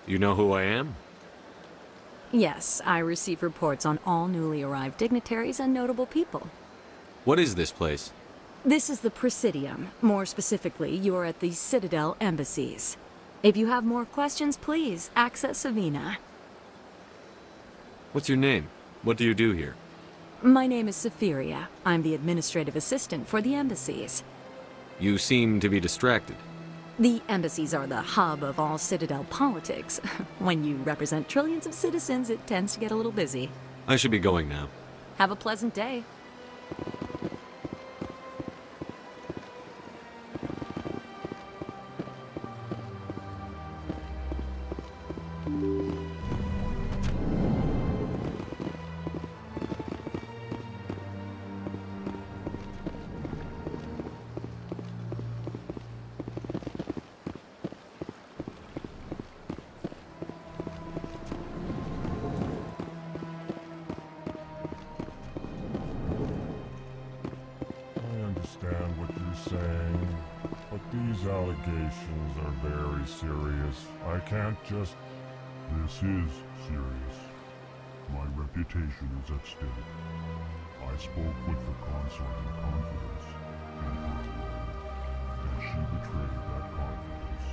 S4: You know who I am?
S3: Yes, I receive reports on all newly arrived dignitaries and notable people.
S4: What is this place?
S3: This is the Presidium. More specifically, you are at the Citadel embassies. If you have more questions, please access Savina.
S4: What's your name? What do you do here?
S3: My name is Safiria. I'm the administrative assistant for the embassies.
S4: You seem to be distracted.
S3: The embassies are the hub of all Citadel politics. When you represent trillions of citizens, it tends to get a little busy.
S4: I should be going now.
S3: Have a pleasant day.
S1: Saying, but these allegations are very serious. I can't just... This is serious. My reputation is at stake. I spoke with the Consort in confidence, and she betrayed that confidence.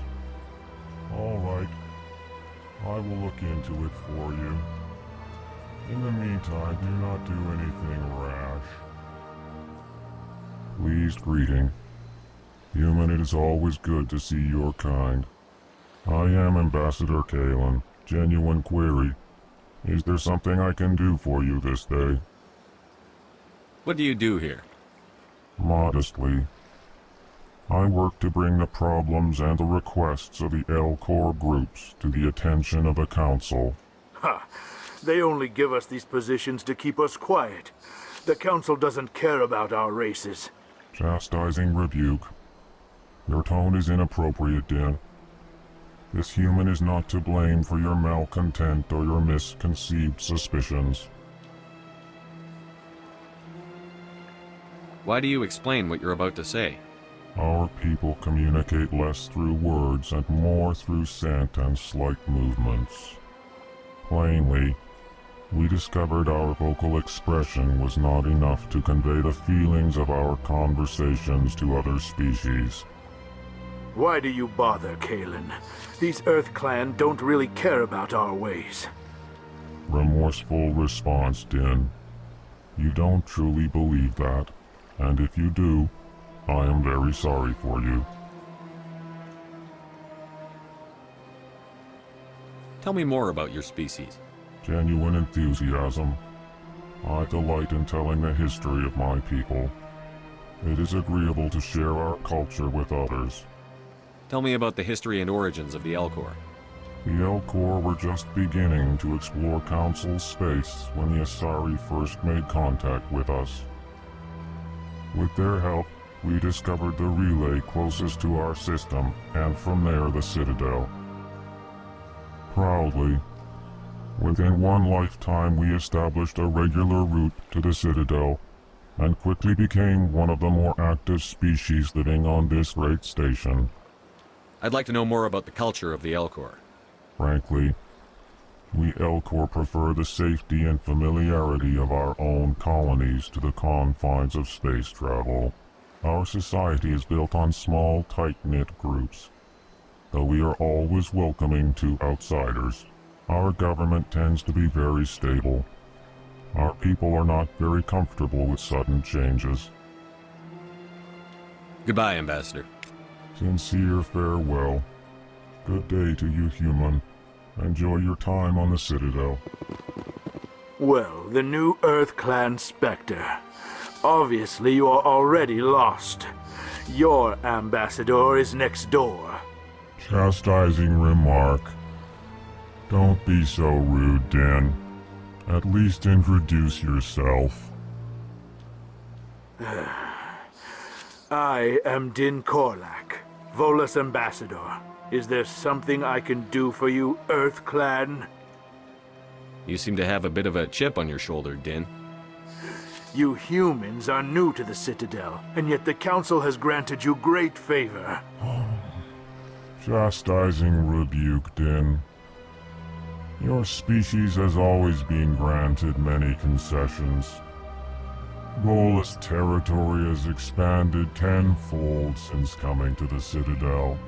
S1: All right. I will look into it for you. In the meantime, do not do anything rash. Pleased greeting. Human, it is always good to see your kind. I am Ambassador Kalen. Genuine query. Is there something I can do for you this day?
S4: What do you do here?
S1: Modestly. I work to bring the problems and the requests of the L-Corps groups to the attention of the Council.
S7: Ha! They only give us these positions to keep us quiet. The Council doesn't care about our races.
S1: Chastising rebuke. Your tone is inappropriate, Din. This human is not to blame for your malcontent or your misconceived suspicions.
S4: Why do you explain what you're about to say?
S1: Our people communicate less through words and more through scent and slight movements. Plainly, we discovered our vocal expression was not enough to convey the feelings of our conversations to other species.
S7: Why do you bother, Kalen? These Earth Clan don't really care about our ways.
S1: Remorseful response, Din. You don't truly believe that, and if you do, I am very sorry for you.
S4: Tell me more about your species.
S1: Genuine enthusiasm. I delight in telling the history of my people. It is agreeable to share our culture with others.
S4: Tell me about the history and origins of the L-Corps.
S1: The L-Corps were just beginning to explore Council space when the Asari first made contact with us. With their help, we discovered the relay closest to our system, and from there the Citadel. Proudly, within one lifetime we established a regular route to the Citadel, and quickly became one of the more active species living on this great station.
S4: I'd like to know more about the culture of the L-Corps.
S1: Frankly, we L-Corps prefer the safety and familiarity of our own colonies to the confines of space travel. Our society is built on small, tight-knit groups. Though we are always welcoming to outsiders, our government tends to be very stable. Our people are not very comfortable with sudden changes.
S4: Goodbye, Ambassador.
S1: Sincere farewell. Good day to you, human. Enjoy your time on the Citadel.
S7: Well, the new Earth Clan Spectre. Obviously you are already lost. Your ambassador is next door.
S1: Chastising remark. Don't be so rude, Din. At least introduce yourself.
S7: I am Din Korlak, Volus Ambassador. Is there something I can do for you, Earth Clan?
S4: You seem to have a bit of a chip on your shoulder, Din.
S7: You humans are new to the Citadel, and yet the Council has granted you great favor.
S1: Chastising rebuke, Din.
S9: Your species has always been granted many concessions. Volus territory has expanded tenfold since coming to the Citadel.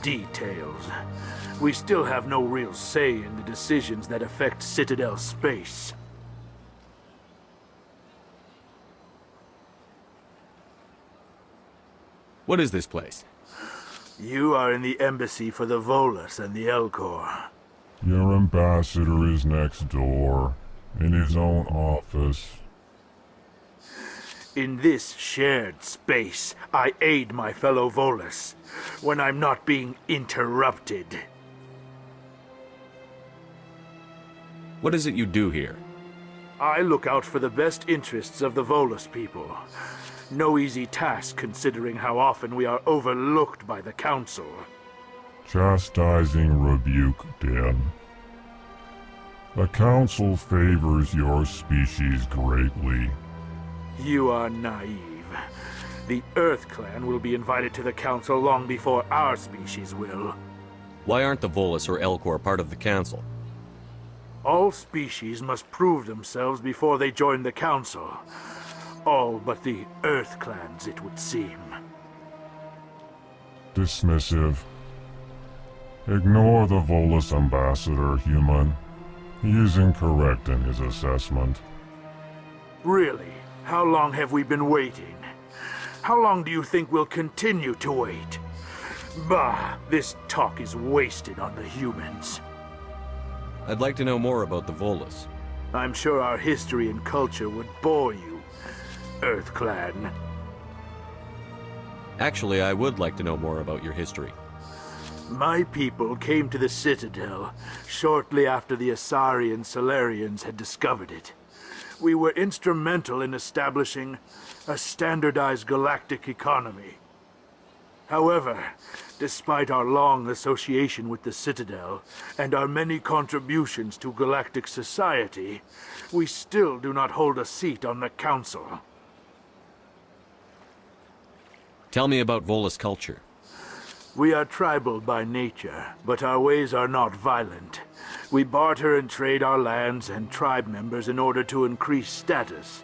S7: Details. We still have no real say in the decisions that affect Citadel space.
S4: What is this place?
S7: You are in the embassy for the Volus and the Elcor.
S9: Your ambassador is next door, in his own office.
S7: In this shared space, I aid my fellow Volus when I'm not being interrupted.
S4: What is it you do here?
S7: I look out for the best interests of the Volus people. No easy task considering how often we are overlooked by the Council.
S9: Chastising rebuke, Den. The Council favors your species greatly.
S7: You are naive. The Earth Clan will be invited to the Council long before our species will.
S4: Why aren't the Volus or Elcor part of the Council?
S7: All species must prove themselves before they join the Council. All but the Earth Clans, it would seem.
S9: Dismissive. Ignore the Volus ambassador, human. He is incorrect in his assessment.
S7: Really? How long have we been waiting? How long do you think we'll continue to wait? Bah, this talk is wasted on the humans.
S4: I'd like to know more about the Volus.
S7: I'm sure our history and culture would bore you, Earth Clan.
S4: Actually, I would like to know more about your history.
S7: My people came to the Citadel shortly after the Asari and Salarians had discovered it. We were instrumental in establishing a standardized galactic economy. However, despite our long association with the Citadel and our many contributions to galactic society, we still do not hold a seat on the Council.
S4: Tell me about Volus culture.
S7: We are tribal by nature, but our ways are not violent. We barter and trade our lands and tribe members in order to increase status.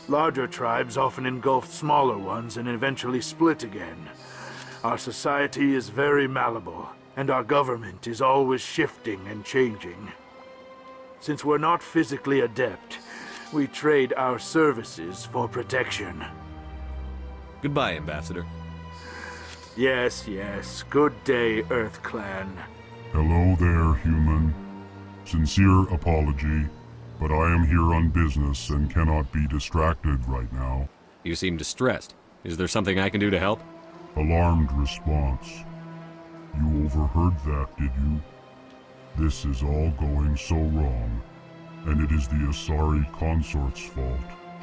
S7: Larger tribes often engulf smaller ones and eventually split again. Our society is very malleable, and our government is always shifting and changing. Since we're not physically adept, we trade our services for protection.
S4: Goodbye, Ambassador.
S7: Yes, yes. Good day, Earth Clan.
S9: Hello there, human. Sincere apology, but I am here on business and cannot be distracted right now.
S4: You seem distressed. Is there something I can do to help?
S9: Alarmed response. You overheard that, did you? This is all going so wrong, and it is the Asari Consort's fault.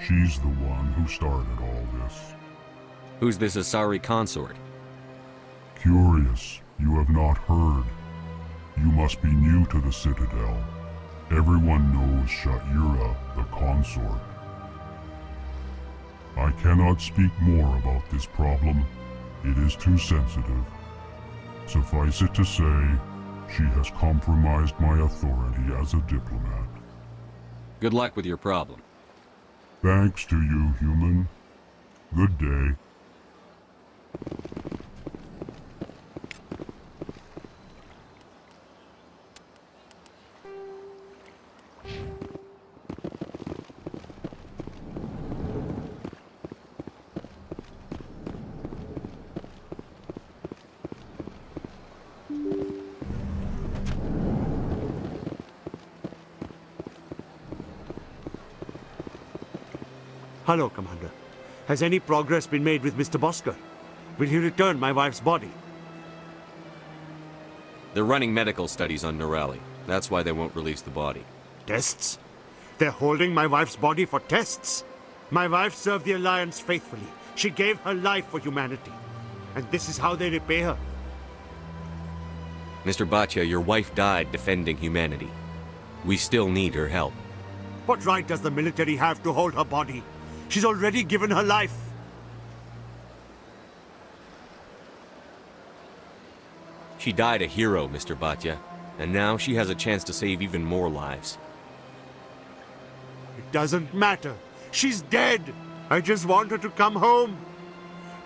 S9: She's the one who started all this.
S4: Who's this Asari Consort?
S9: Curious, you have not heard. You must be new to the Citadel. Everyone knows Sha'ira, the Consort. I cannot speak more about this problem. It is too sensitive. Suffice it to say, she has compromised my authority as a diplomat.
S4: Good luck with your problem.
S9: Thanks to you, human. Good day.
S10: Hello, Commander. Has any progress been made with Mr. Bosker? Will he return my wife's body?
S4: They're running medical studies on Norali. That's why they won't release the body.
S10: Tests? They're holding my wife's body for tests? My wife served the Alliance faithfully. She gave her life for humanity. And this is how they repay her.
S4: Mr. Bhatia, your wife died defending humanity. We still need her help.
S10: What right does the military have to hold her body? She's already given her life.
S4: She died a hero, Mr. Bhatia. And now she has a chance to save even more lives.
S10: It doesn't matter. She's dead. I just want her to come home.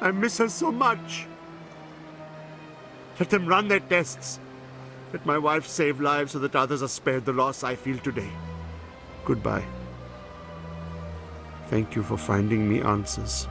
S10: I miss her so much. Let them run their tests. Let my wife save lives so that others are spared the loss I feel today. Goodbye. Thank you for finding me answers.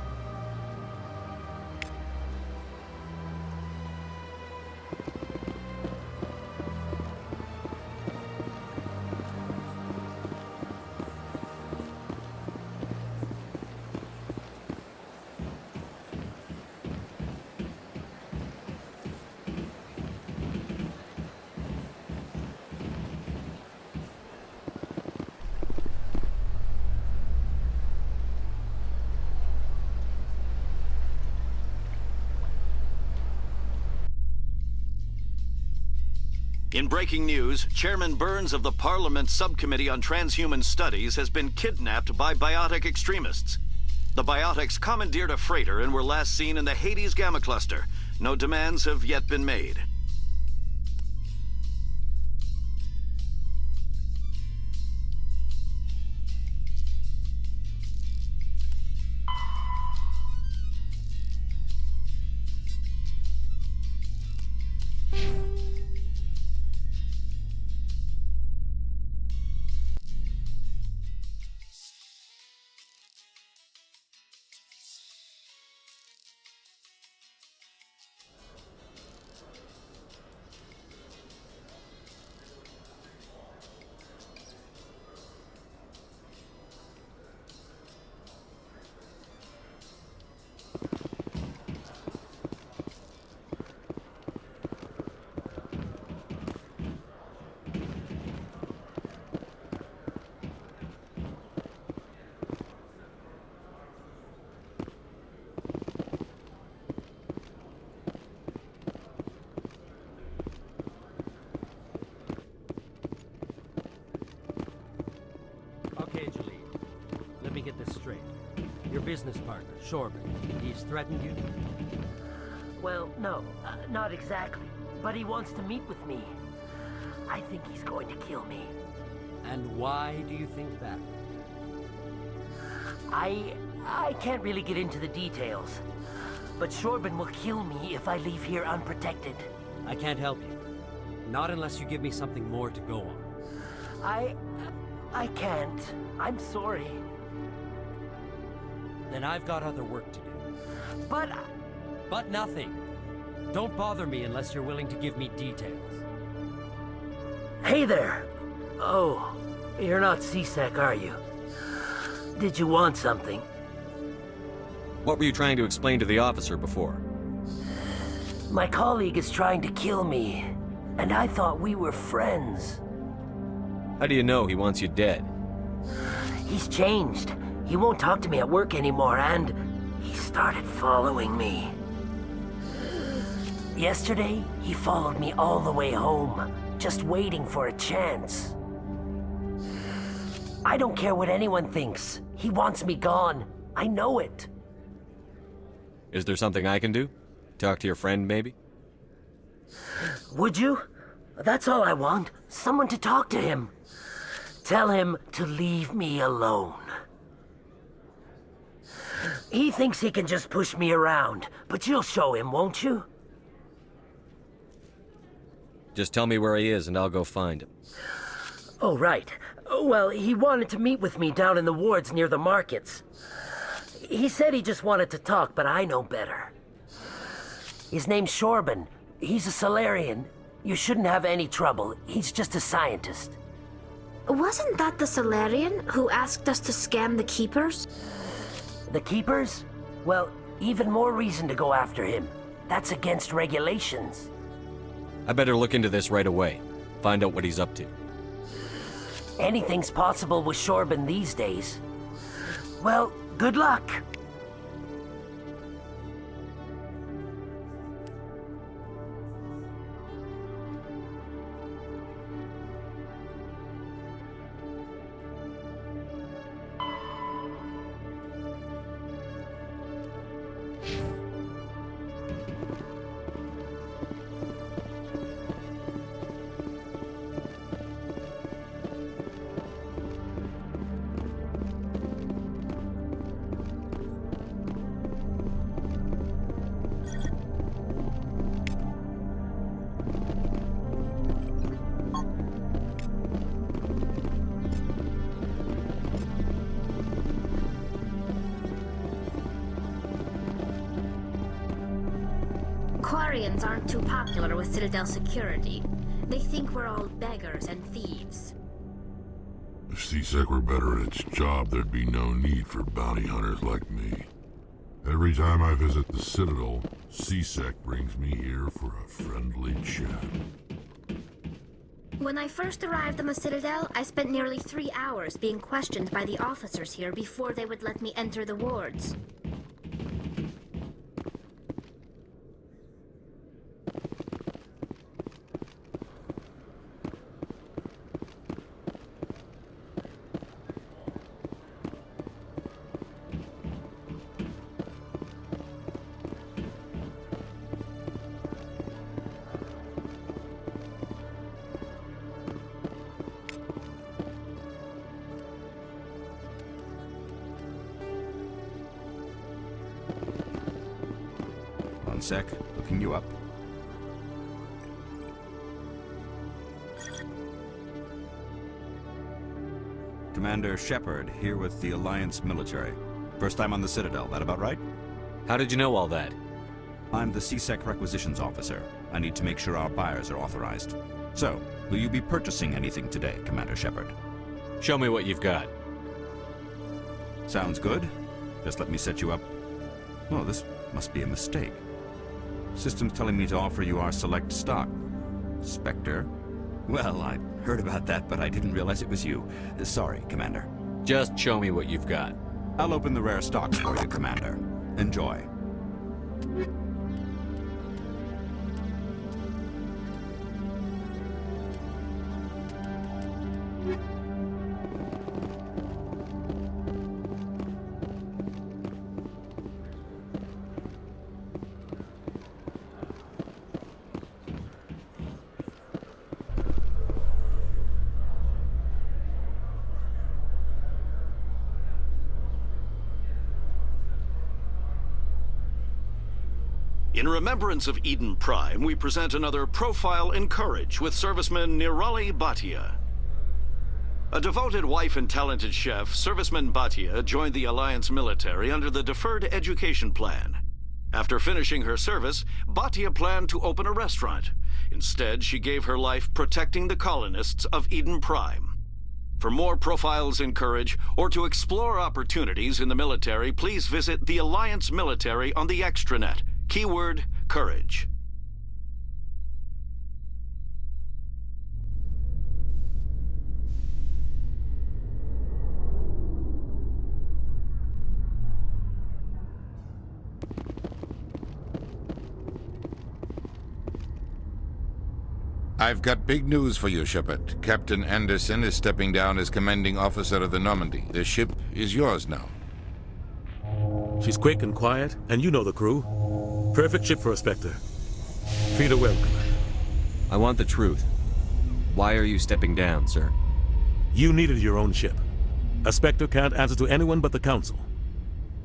S6: In breaking news, Chairman Burns of the Parliament Subcommittee on Transhuman Studies has been kidnapped by biotic extremists. The biotics commandeered a freighter and were last seen in the Hades Gamma Cluster. No demands have yet been made.
S11: Okay, Jahleed. Let me get this straight. Your business partner, Shorban, he's threatened you?
S15: Well, no, not exactly. But he wants to meet with me. I think he's going to kill me.
S11: And why do you think that?
S15: I can't really get into the details. But Shorban will kill me if I leave here unprotected.
S11: I can't help you. Not unless you give me something more to go on.
S15: I can't. I'm sorry.
S11: Then I've got other work to do.
S15: But
S11: nothing. Don't bother me unless you're willing to give me details.
S15: Hey there! Oh, you're not C-Sec, are you? Did you want something?
S4: What were you trying to explain to the officer before?
S15: My colleague is trying to kill me, and I thought we were friends.
S4: How do you know he wants you dead?
S15: He's changed. He won't talk to me at work anymore, and he started following me. Yesterday, he followed me all the way home, just waiting for a chance. I don't care what anyone thinks. He wants me gone. I know it.
S4: Is there something I can do? Talk to your friend, maybe?
S15: Would you? That's all I want. Someone to talk to him. Tell him to leave me alone. He thinks he can just push me around, but you'll show him, won't you?
S4: Just tell me where he is and I'll go find him.
S15: Oh, right. Well, he wanted to meet with me down in the wards near the markets. He said he just wanted to talk, but I know better. His name's Shorban. He's a Solarian. You shouldn't have any trouble. He's just a scientist.
S2: Wasn't that the Solarian who asked us to scan the Keepers?
S15: The Keepers? Well, even more reason to go after him. That's against regulations.
S4: I better look into this right away. Find out what he's up to.
S15: Anything's possible with Shorban these days. Well, good luck.
S2: Turians aren't too popular with Citadel security. They think we're all beggars and thieves.
S1: If C-Sec were better at its job, there'd be no need for bounty hunters like me. Every time I visit the Citadel, C-Sec brings me here for a friendly chat.
S2: When I first arrived on the Citadel, I spent nearly 3 hours being questioned by the officers here before they would let me enter the wards.
S5: One sec, looking you up. Commander Shepard, here with the Alliance military. First time on the Citadel, that about right?
S4: How did you know all that?
S5: I'm the C-Sec requisitions officer. I need to make sure our buyers are authorized. So, will you be purchasing anything today, Commander Shepard?
S4: Show me what you've got.
S5: Sounds good. Just let me set you up. Oh, this must be a mistake. System's telling me to offer you our select stock. Spectre? Well, I heard about that, but I didn't realize it was you. Sorry, Commander.
S4: Just show me what you've got.
S5: I'll open the rare stock for you, Commander. Enjoy.
S6: In remembrance of Eden Prime, we present another Profile in Courage with serviceman Nirali Bhatia. A devoted wife and talented chef, serviceman Bhatia joined the Alliance military under the Deferred Education Plan. After finishing her service, Bhatia planned to open a restaurant. Instead, she gave her life protecting the colonists of Eden Prime. For more Profiles in Courage, or to explore opportunities in the military, please visit the Alliance military on the extranet. Keyword, courage.
S8: I've got big news for you, Shepard. Captain Anderson is stepping down as commanding officer of the Normandy. The ship is yours now.
S16: She's quick and quiet, and you know the crew. Perfect ship for a Spectre. Treat her well, Commander.
S4: I want the truth. Why are you stepping down, sir?
S16: You needed your own ship. A Spectre can't answer to anyone but the Council.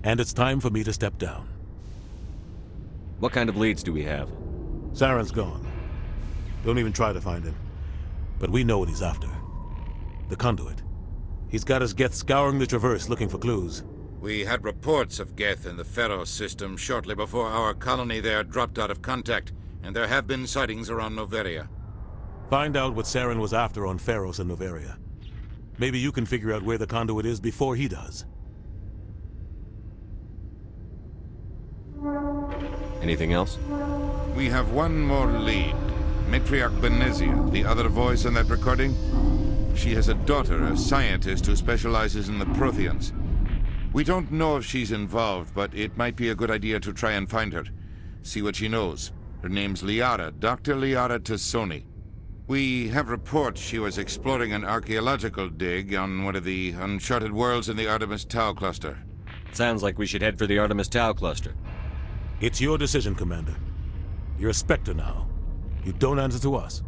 S16: And it's time for me to step down.
S4: What kind of leads do we have?
S16: Saren's gone. Don't even try to find him. But we know what he's after. The Conduit. He's got his Geth scouring the Traverse looking for clues.
S8: We had reports of Geth in the Feros system shortly before our colony there dropped out of contact, and there have been sightings around Noveria.
S16: Find out what Saren was after on Feros and Noveria. Maybe you can figure out where the Conduit is before he does.
S4: Anything else?
S8: We have one more lead. Matriarch Benezia, the other voice in that recording. She has a daughter, a scientist who specializes in the Protheans. We don't know if she's involved, but it might be a good idea to try and find her. See what she knows. Her name's Liara, Dr. Liara Tassoni. We have reports she was exploring an archaeological dig on one of the uncharted worlds in the Artemis Tau cluster.
S4: Sounds like we should head for the Artemis Tau cluster.
S16: It's your decision, Commander. You're a Spectre now. You don't answer to us.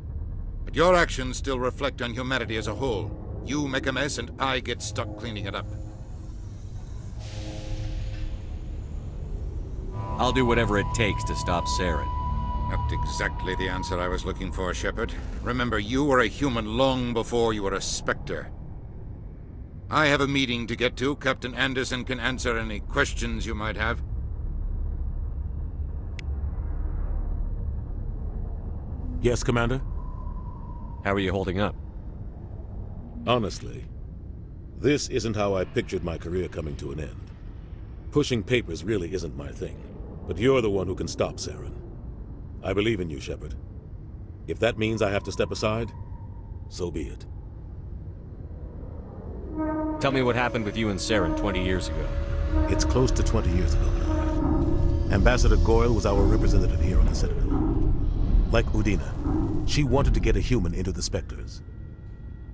S8: But your actions still reflect on humanity as a whole. You make a mess and I get stuck cleaning it up.
S4: I'll do whatever it takes to stop Saren.
S8: Not exactly the answer I was looking for, Shepard. Remember, you were a human long before you were a Spectre. I have a meeting to get to. Captain Anderson can answer any questions you might have.
S16: Yes, Commander?
S4: How are you holding up?
S16: Honestly, this isn't how I pictured my career coming to an end. Pushing papers really isn't my thing, but you're the one who can stop Saren. I believe in you, Shepard. If that means I have to step aside, so be it.
S4: Tell me what happened with you and Saren 20 years ago.
S16: It's close to 20 years ago now. Ambassador Goyle was our representative here on the Citadel. Like Udina, she wanted to get a human into the Spectres.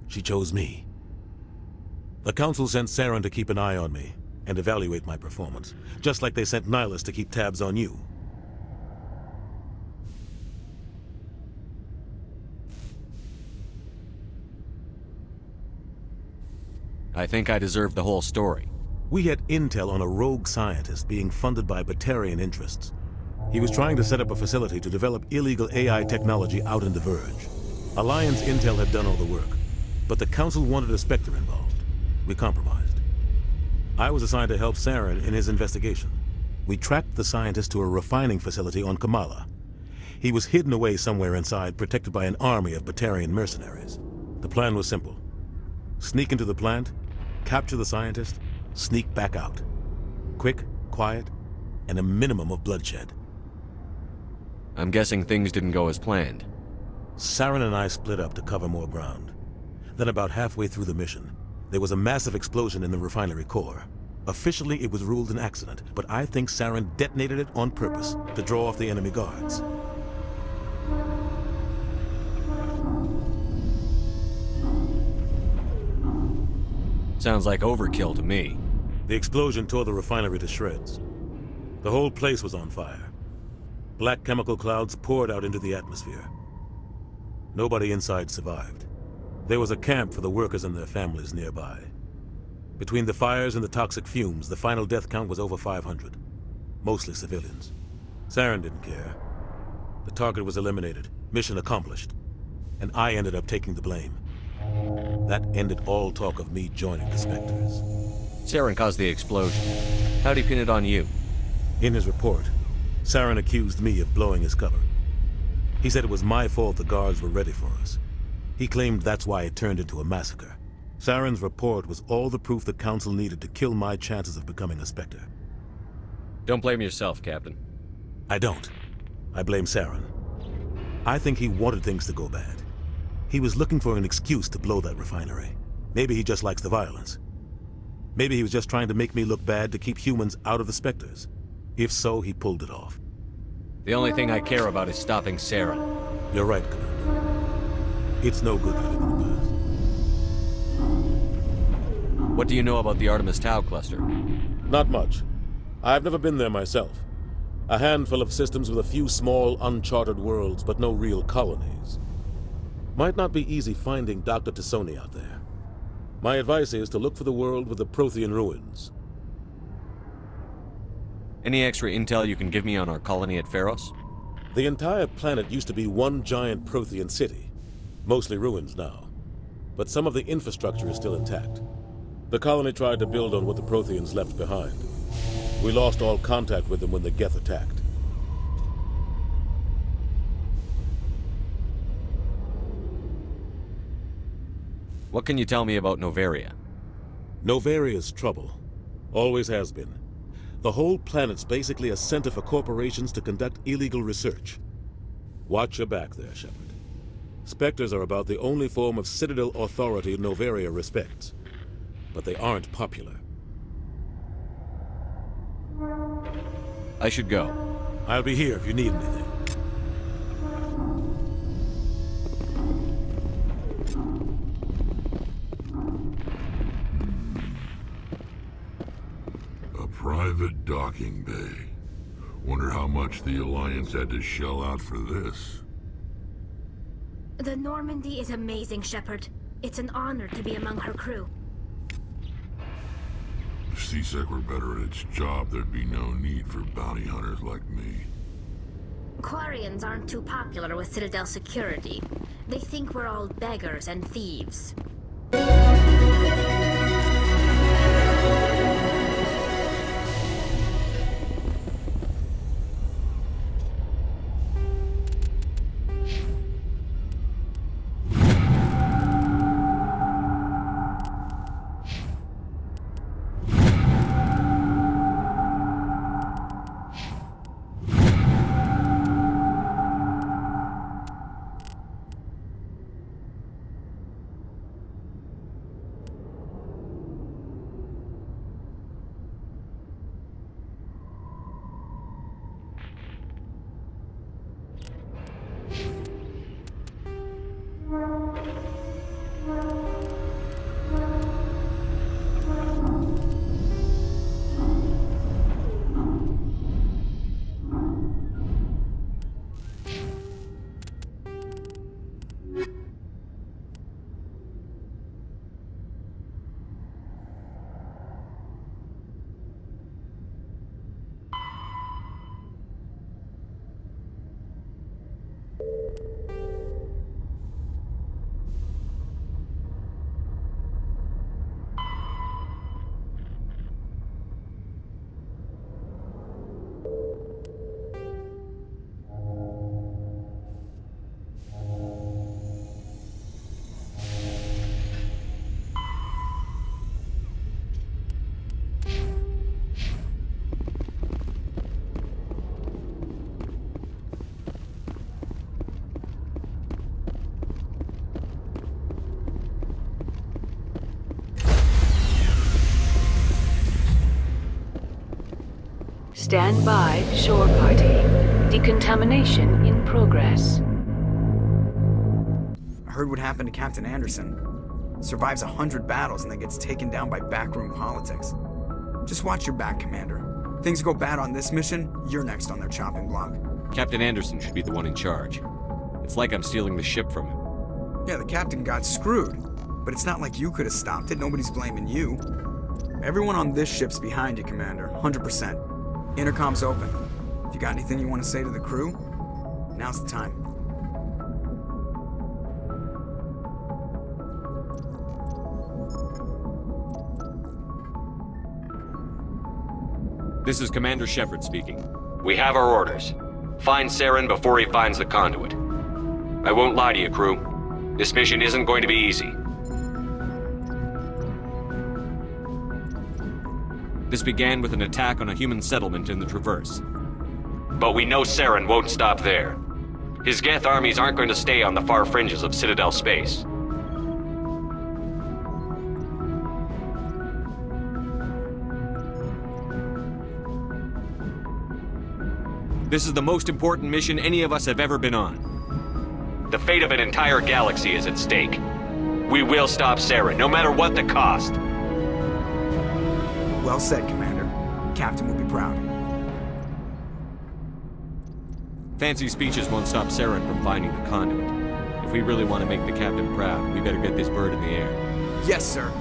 S16: She chose me. The Council sent Saren to keep an eye on me and evaluate my performance, just like they sent Nihilus to keep tabs on you.
S4: I think I deserve the whole story.
S16: We had intel on a rogue scientist being funded by Batarian interests. He was trying to set up a facility to develop illegal AI technology out in the Verge. Alliance intel had done all the work, but the Council wanted a Spectre involved. We compromised. I was assigned to help Saren in his investigation. We tracked the scientist to a refining facility on Kamala. He was hidden away somewhere inside, protected by an army of Batarian mercenaries. The plan was simple. Sneak into the plant, capture the scientist, sneak back out. Quick, quiet, and a minimum of bloodshed.
S4: I'm guessing things didn't go as planned.
S16: Saren and I split up to cover more ground. Then about halfway through the mission, there was a massive explosion in the refinery core. Officially, it was ruled an accident, but I think Saren detonated it on purpose to draw off the enemy guards.
S4: Sounds like overkill to me.
S16: The explosion tore the refinery to shreds. The whole place was on fire. Black chemical clouds poured out into the atmosphere. Nobody inside survived. There was a camp for the workers and their families nearby. Between the fires and the toxic fumes, the final death count was over 500. Mostly civilians. Saren didn't care. The target was eliminated, mission accomplished. And I ended up taking the blame. That ended all talk of me joining the Spectres.
S4: Saren caused the explosion. How'd he pin it on you?
S16: In his report, Saren accused me of blowing his cover. He said it was my fault the guards were ready for us. He claimed that's why it turned into a massacre. Saren's report was all the proof the Council needed to kill my chances of becoming a Spectre.
S4: Don't blame yourself, Captain.
S16: I don't. I blame Saren. I think he wanted things to go bad. He was looking for an excuse to blow that refinery. Maybe he just likes the violence. Maybe he was just trying to make me look bad to keep humans out of the Spectres. If so, he pulled it off.
S4: The only thing I care about is stopping Saren.
S16: You're right, Commander. It's no good living in the past.
S4: What do you know about the Artemis Tau cluster?
S16: Not much. I've never been there myself. A handful of systems with a few small, uncharted worlds, but no real colonies. Might not be easy finding Dr. T'Soni out there. My advice is to look for the world with the Prothean ruins.
S4: Any extra intel you can give me on our colony at Feros?
S16: The entire planet used to be one giant Prothean city. Mostly ruins now. But some of the infrastructure is still intact. The colony tried to build on what the Protheans left behind. We lost all contact with them when the Geth attacked.
S4: What can you tell me about Noveria?
S16: Noveria's trouble. Always has been. The whole planet's basically a center for corporations to conduct illegal research. Watch your back there, Shepard. Spectres are about the only form of Citadel authority Noveria respects. But they aren't popular.
S4: I should go.
S16: I'll be here if you need anything.
S1: A private docking bay. Wonder how much the Alliance had to shell out for this.
S2: The Normandy is amazing, Shepard. It's an honor to be among her crew.
S1: If C-Sec were better at its job, there'd be no need for bounty hunters like me.
S2: Quarians aren't too popular with Citadel security. They think we're all beggars and thieves.
S12: Stand by, shore party. Decontamination in progress.
S13: I heard what happened to Captain Anderson. Survives 100 battles and then gets taken down by backroom politics. Just watch your back, Commander. Things go bad on this mission, you're next on their chopping block.
S4: Captain Anderson should be the one in charge. It's like I'm stealing the ship from him.
S13: Yeah, the captain got screwed. But it's not like you could have stopped it. Nobody's blaming you. Everyone on this ship's behind you, Commander. 100%. Intercom's open. If you got anything you want to say to the crew, now's the time.
S4: This is Commander Shepard speaking. We have our orders. Find Saren before he finds the conduit. I won't lie to you, crew. This mission isn't going to be easy. This began with an attack on a human settlement in the Traverse. But we know Saren won't stop there. His Geth armies aren't going to stay on the far fringes of Citadel space. This is the most important mission any of us have ever been on. The fate of an entire galaxy is at stake. We will stop Saren, no matter what the cost.
S13: Well said, Commander. Captain will be proud.
S4: Fancy speeches won't stop Saren from finding the conduit. If we really want to make the captain proud, we better get this bird in the air.
S13: Yes, sir.